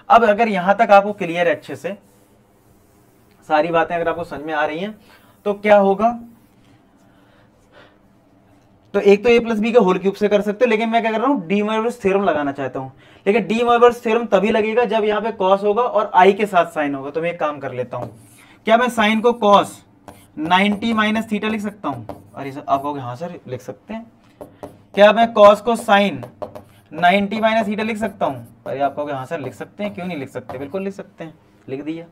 अब अगर यहाँ तक आपको क्लियर है, अच्छे से सारी बातें अगर आपको समझ में आ रही हैं, तो क्या होगा, तो एक तो ए प्लस बी के होल क्यूब से कर सकते हो, लेकिन मैं क्या कर रहा हूँ, डी मोइवर्स थ्योरम लगाना चाहता हूँ। लेकिन डी मोइवर्स थ्योरम तभी लगेगा जब यहाँ पे कॉस होगा और आई के साथ साइन होगा। तो मैं एक काम कर लेता हूँ, क्या मैं साइन को कॉस 90 माइनस थीटा लिख सकता हूँ? अरे सर आप कहोगे हाँ सर लिख सकते हैं। क्या मैं कॉस को साइन 90 माइनस थीटा लिख सकता हूँ? अरे आप कहोगे हाँ सर लिख सकते हैं, क्यों नहीं लिख सकते, बिल्कुल लिख सकते हैं, लिख दिया।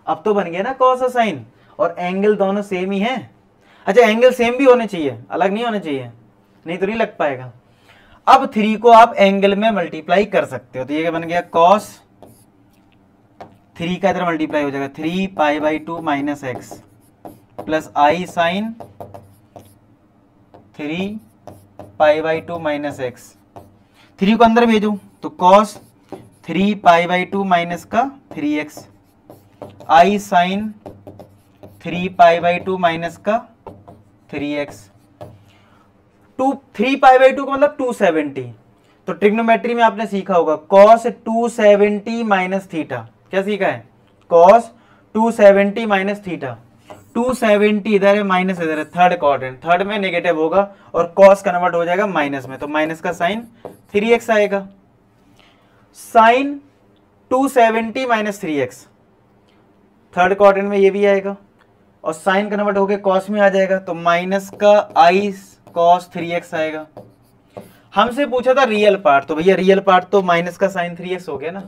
अब तो बन गया ना कॉस और साइन, और एंगल दोनों सेम ही है। अच्छा एंगल सेम भी होने चाहिए, अलग नहीं होने चाहिए, नहीं तो नहीं लग पाएगा। अब 3 को आप एंगल में मल्टीप्लाई कर सकते हो, तो ये बन गया कॉस 3 का इधर मल्टीप्लाई हो जाएगा 3 pi by 2 minus x plus i sine 3 pi by 2 minus x. 3 को अंदर भेजो तो कॉस 3 पाई बाई 2 माइनस का 3x, i sine 3 pi by 2 minus का 3x। 3 पाई बाई 2 का मतलब 270। तो ट्रिग्नोमेट्री में आपने सीखा होगा cos 270 माइनस थीटा, क्या सीखा है, cos 270 माइनस थीटा। 270 इधर है, माइनस इधर है, थर्ड क्वाड्रेंट, थर्ड में नेगेटिव होगा और cos कन्वर्ट हो जाएगा माइनस में, तो माइनस का साइन 3x आएगा। Sign 270 minus 3x, third quadrant में ये भी आएगा और साइन कन्वर्ट होके कॉस में आ जाएगा, तो माइनस का i cos 3x आएगा। हमसे पूछा था रियल पार्ट, तो भैया रियल पार्ट तो माइनस का साइन 3x हो गया ना,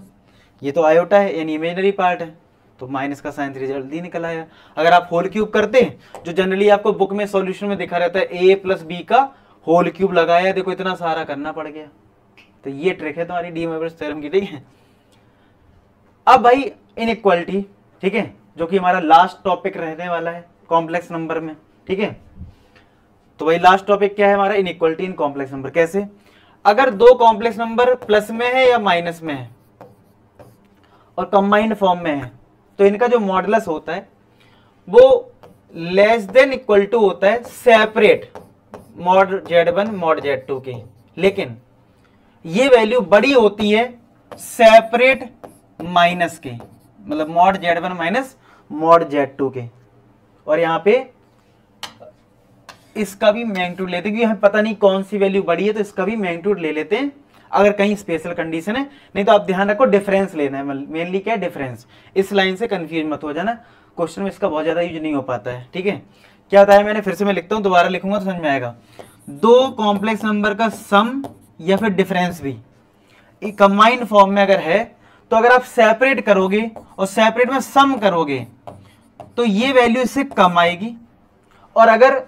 ये तो आयोटा है यानी इमेजिनरी पार्ट है, तो माइनस का साइन 3 जल्दी निकल आया। अगर आप होल क्यूब करते, जो जनरली आपको बुक में सॉल्यूशन में दिखा रहता है a प्लस बी का होल क्यूब लगाया, देखो इतना सारा करना पड़ गया। तो ये ट्रिक है तुम्हारी डी मोइरस थ्योरम की, ठीक है। अब भाई इनइक्वालिटी, ठीक है, जो कि हमारा लास्ट टॉपिक रहने वाला है कॉम्प्लेक्स नंबर में, ठीक है। तो भाई लास्ट टॉपिक क्या है हमारा, इनइक्वालिटी इन कॉम्प्लेक्स नंबर। कैसे, अगर दो कॉम्प्लेक्स नंबर प्लस में है या माइनस में है और कंबाइंड फॉर्म में है, तो इनका जो मॉडुलस होता है वो लेस देन इक्वल टू होता है separate mod z1 mod z2 के, लेकिन ये वैल्यू बड़ी होती है सेपरेट माइनस के, मतलब mod z1 minus mod z2 के। और यहाँ पे इसका भी मैग्नीट्यूड लेते हैं, क्योंकि हमें पता नहीं कौन सी वैल्यू बड़ी है, तो इसका भी मैग्नीट्यूड ले लेते हैं अगर कहीं स्पेशल कंडीशन है। नहीं तो आप ध्यान रखो डिफरेंस लेना है, मेनली क्या है डिफरेंस। इस लाइन से कंफ्यूज मत हो जाना, क्वेश्चन में इसका बहुत ज्यादा यूज नहीं हो पाता है, ठीक है। क्या बताया मैंने, फिर से मैं लिखता हूँ, दोबारा लिखूंगा तो समझ में आएगा। दो कॉम्प्लेक्स नंबर का सम या फिर डिफरेंस भी कंबाइंड फॉर्म में अगर है, तो अगर आप सेपरेट करोगे और सेपरेट में सम करोगे तो ये वैल्यू इससे कम आएगी, और अगर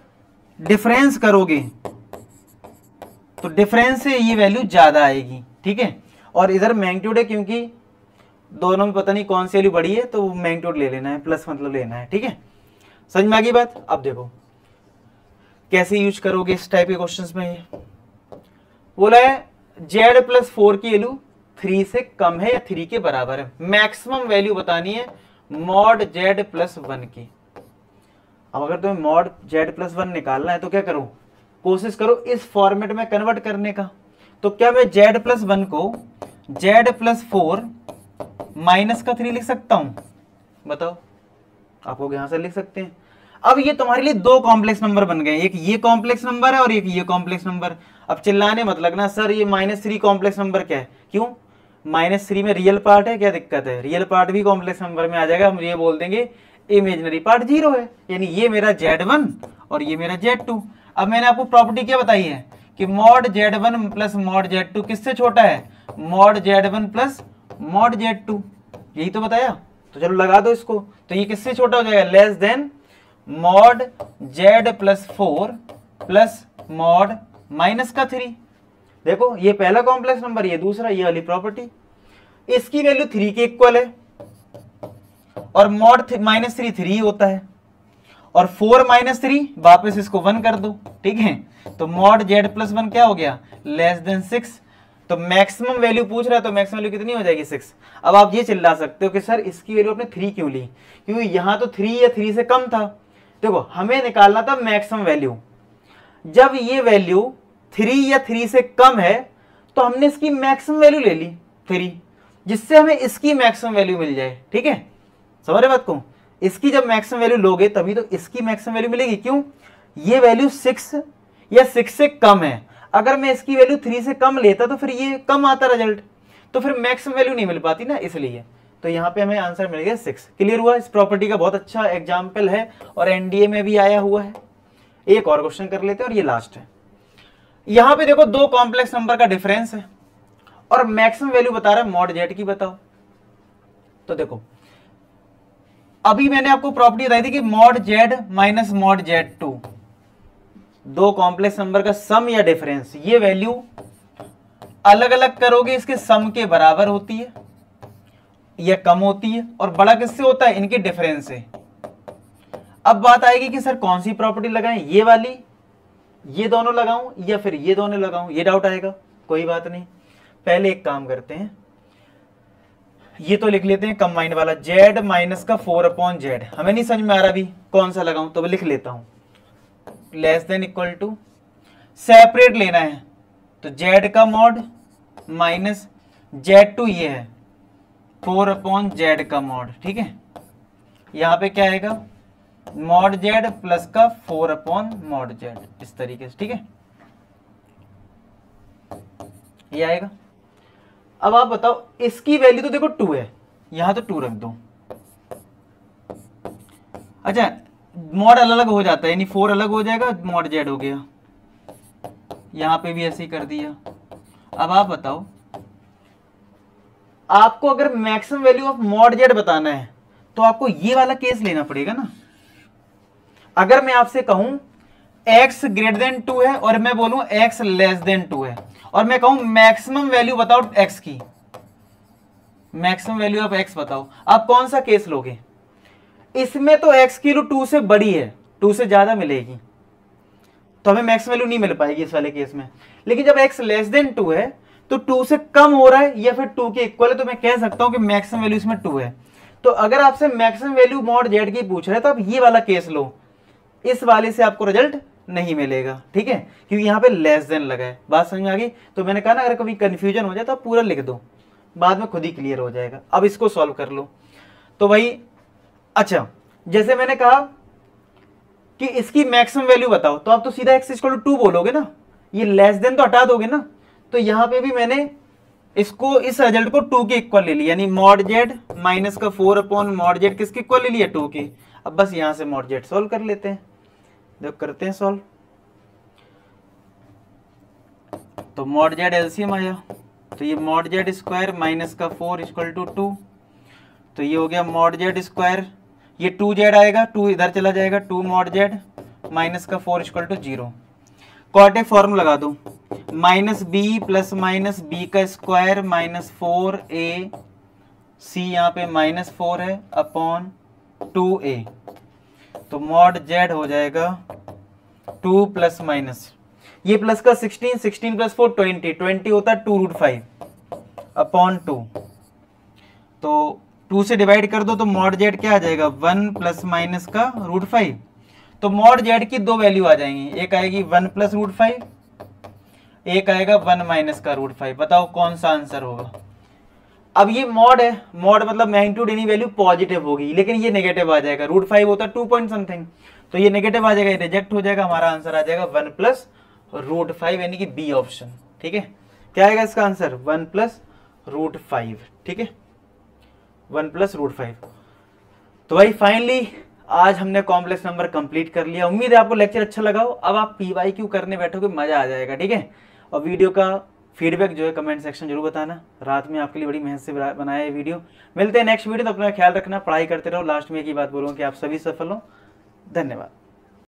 डिफरेंस करोगे तो डिफरेंस से ये वैल्यू ज्यादा आएगी, ठीक है। और इधर मैग्नीट्यूड है, क्योंकि दोनों में पता नहीं कौन सी वैल्यू बड़ी है, तो मैग्नीट्यूड ले लेना है, प्लस मतलब लेना है, ठीक है। समझ में आ गई बात। अब देखो कैसे यूज करोगे इस टाइप के क्वेश्चंस में। ये बोला है z प्लस 4 की वैल्यू 3 से कम है या 3 के बराबर है, मैक्सिमम वैल्यू बतानी है मॉड z प्लस 1 की। अब अगर तुम्हें मॉड z प्लस 1 निकालना है तो क्या करो, कोशिश करो इस फॉर्मेट में कन्वर्ट करने का। तो क्या मैं z प्लस 1 को z प्लस 4 माइनस का 3 लिख सकता हूं, बताओ। आप लोग यहां से लिख सकते हैं। अब ये तुम्हारे लिए दो कॉम्प्लेक्स नंबर बन गए, एक ये कॉम्प्लेक्स नंबर है और एक ये कॉम्प्लेक्स नंबर। अब चिल्लाने मत लगना सर ये -3 कॉम्प्लेक्स नंबर क्या है, क्यों, -3 में रियल पार्ट है, क्या दिक्कत है, रियल पार्ट भी कॉम्प्लेक्स नंबर में आ जाएगा। हम ये बोल देंगे इमेजिनरी पार्ट 0 है, यानी ये मेरा z1 और ये मेरा z2। अब मैंने आपको प्रॉपर्टी क्या बताई है कि mod z1 plus mod z2 किससे छोटा है, mod z1 plus mod z2, यही तो बताया। तो चलो लगा दो इसको, तो ये किससे छोटा हो जाएगा, less than mod z plus 4 plus mod minus का 3। देखो ये पहला कॉम्प्लेक्स नंबर, ये दूसरा, ये वाली प्रॉपर्टी। इसकी वैल्यू 3 के इक्वल है और मॉड -3 3 होता है, और 4 - 3 वापस इसको 1 कर दो, ठीक है। तो मॉड z प्लस 1 क्या हो गया, लेस देन 6। तो मैक्सिमम वैल्यू पूछ रहा है, तो मैक्सिमम वैल्यू कितनी हो जाएगी, 6। अब आप ये चिल्ला सकते हो कि सर इसकी वैल्यू आपने 3 क्यों ली, क्योंकि यहां तो 3 या 3 से कम था। देखो हमें निकालना था मैक्सिमम वैल्यू, जब ये वैल्यू 3 या 3 से कम है तो हमने इसकी मैक्सिमम वैल्यू ले ली 3, जिससे हमें इसकी मैक्सिमम वैल्यू मिल जाए, ठीक है। समझ रहे बात को, इसकी जब मैक्सिमम वैल्यू लोगे तभी तो इसकी मैक्सिमम वैल्यू मिलेगी। क्यों, ये वैल्यू 6 या 6 से कम है, अगर मैं इसकी वैल्यू 3 से कम लेता तो फिर ये कम आता रिजल्ट, तो फिर मैक्सिमम वैल्यू नहीं मिल पाती ना, इसलिए। तो यहाँ पे हमें आंसर मिल गया 6। क्लियर हुआ। इस प्रॉपर्टी का बहुत अच्छा एग्जाम्पल है और एनडीए में भी आया हुआ है। एक और क्वेश्चन कर लेते हैं और ये लास्ट है। यहाँ पे देखो दो कॉम्प्लेक्स नंबर का डिफरेंस है और मैक्सिमम वैल्यू बता रहा है मॉड z की, बताओ। तो देखो अभी मैंने आपको प्रॉपर्टी बताई थी कि mod z minus mod z2, दो कॉम्प्लेक्स नंबर का सम या डिफरेंस, ये वैल्यू अलग अलग करोगे इसके सम के बराबर होती है या कम होती है, और बड़ा किससे होता है, इनके डिफरेंस से। अब बात आएगी कि सर कौन सी प्रॉपर्टी लगाएं, ये वाली, ये दोनों लगाऊं या फिर ये दोनों लगाऊं, ये डाउट आएगा। कोई बात नहीं, पहले एक काम करते हैं, ये तो लिख लेते हैं कंबाइंड वाला, z माइनस का 4/z। हमें नहीं समझ में आ रहा अभी कौन सा लगाऊं, तो लिख लेता हूं, less than equal to, separate लेना है तो z का मॉड माइनस z2, ये है 4/z का मॉड, ठीक है। यहां पे क्या आएगा, मॉड z प्लस का 4/मॉड z, इस तरीके से, ठीक है, ये आएगा। अब आप बताओ इसकी वैल्यू तो देखो 2 है, यहां तो 2 रख दो। अच्छा मॉड अलग अलग हो जाता है, यानी 4 अलग हो जाएगा, मॉड जेड हो गया, यहां पे भी ऐसे ही कर दिया। अब आप बताओ आपको अगर maximum value of mod Z बताना है तो आपको ये वाला केस लेना पड़ेगा ना। अगर मैं आपसे कहूं x ग्रेटर देन 2 है और मैं बोलूं x लेस देन 2 है और मैं कहूं मैक्सिमम वैल्यू बताओ x की, मैक्सिमम वैल्यू ऑफ x बताओ, आप कौन सा केस लोगे? इसमें तो x की वैल्यू 2 से बड़ी है, 2 से ज्यादा मिलेगी, तो हमें मैक्सिमम वैल्यू नहीं मिल पाएगी इस वाले केस में। लेकिन जब x लेस देन 2 है तो 2 से कम हो रहा है या फिर 2 के इक्वल है, तो मैं कह सकता हूं कि मैक्सिमम वैल्यू इसमें 2 है। तो अगर आपसे मैक्सिमम वैल्यू मॉड जेड की पूछ रहे हैं तो आप ये वाला केस लो, इस वाले से आपको रिजल्ट नहीं मिलेगा, ठीक है, क्योंकि यहाँ पे लेस देन लगा है। बात समझ में आ गई? तो मैंने कहा ना अगर कभी कंफ्यूजन हो जाए तो आप पूरा लिख दो, बाद में खुद ही क्लियर हो जाएगा। अब इसको सॉल्व कर लो। तो भाई अच्छा जैसे मैंने कहा कि इसकी मैक्सिमम वैल्यू बताओ, तो आप तो सीधा x इक्वल टू 2 बोलोगे ना, ये लेस देन तो हटा दोगे ना। तो यहां पे भी मैंने इसको इस रिजल्ट को 2 के इक्वल ले लिया, यानी मॉड जेड माइनस का 4 अपॉन मॉड जेड किसके इक्वल ले लिया? 2 के। अब बस यहां से मॉड जेड सॉल्व कर लेते हैं, जब करते हैं सॉल्व। तो मॉड जेड एलसीएम आया, तो ये मॉड जेड स्क्वायर माइनस का 4 इक्वल टू 2, तो ये हो गया मॉड जेड स्क्वायर, ये 2 जेड आएगा, 2 इधर चला जाएगा, 2 मॉड जेड माइनस का 4 इक्वल टू 0। कॉटेक फॉर्मूला लगा दो, minus B plus minus B का स्क्वायर माइनस 4a, सी यहाँ पे माइनस 4 है अपॉन 2a, तो मॉड जेड हो जाएगा 2 प्लस माइनस, ये प्लस का 16, 16 प्लस 4 20, 20 होता है 2√5 अपॉन 2, तो 2 से डिवाइड कर दो तो मॉड जेड क्या आ जाएगा? 1 प्लस माइनस का √5। तो मॉड जेड की दो वैल्यू आ जाएंगी, एक आएगी 1 प्लस √5, एक आएगा 1 माइनस का √5। बताओ कौन सा आंसर होगा? अब ये मॉड है, मॉड मतलब मैग्नीट्यूड यानी वैल्यू पॉजिटिव होगी, लेकिन ये नेगेटिव आ जाएगा, √5 होता है 2 पॉइंट समथिंग, तो ये नेगेटिव आ जाएगा, ये रिजेक्ट हो जाएगा, हमारा आंसर आ जाएगा 1 प्लस √5 यानी कि बी ऑप्शन। ठीक है, क्या आएगा इसका आंसर? 1 प्लस √5। ठीक है, 1 प्लस √5। तो भाई फाइनली आज हमने कॉम्प्लेक्स नंबर कंप्लीट कर लिया। उम्मीद है आपको लेक्चर अच्छा लगा हो। अब आप PYQ करने बैठोगे, मजा आ जाएगा। ठीक है, और वीडियो का फीडबैक जो है कमेंट सेक्शन जरूर बताना। रात में आपके लिए बड़ी मेहनत से बनाया है वीडियो। मिलते हैं नेक्स्ट वीडियो, तो अपना ख्याल रखना, पढ़ाई करते रहो। लास्ट में एक ही बात बोलूँगा कि आप सभी सफल हो। धन्यवाद।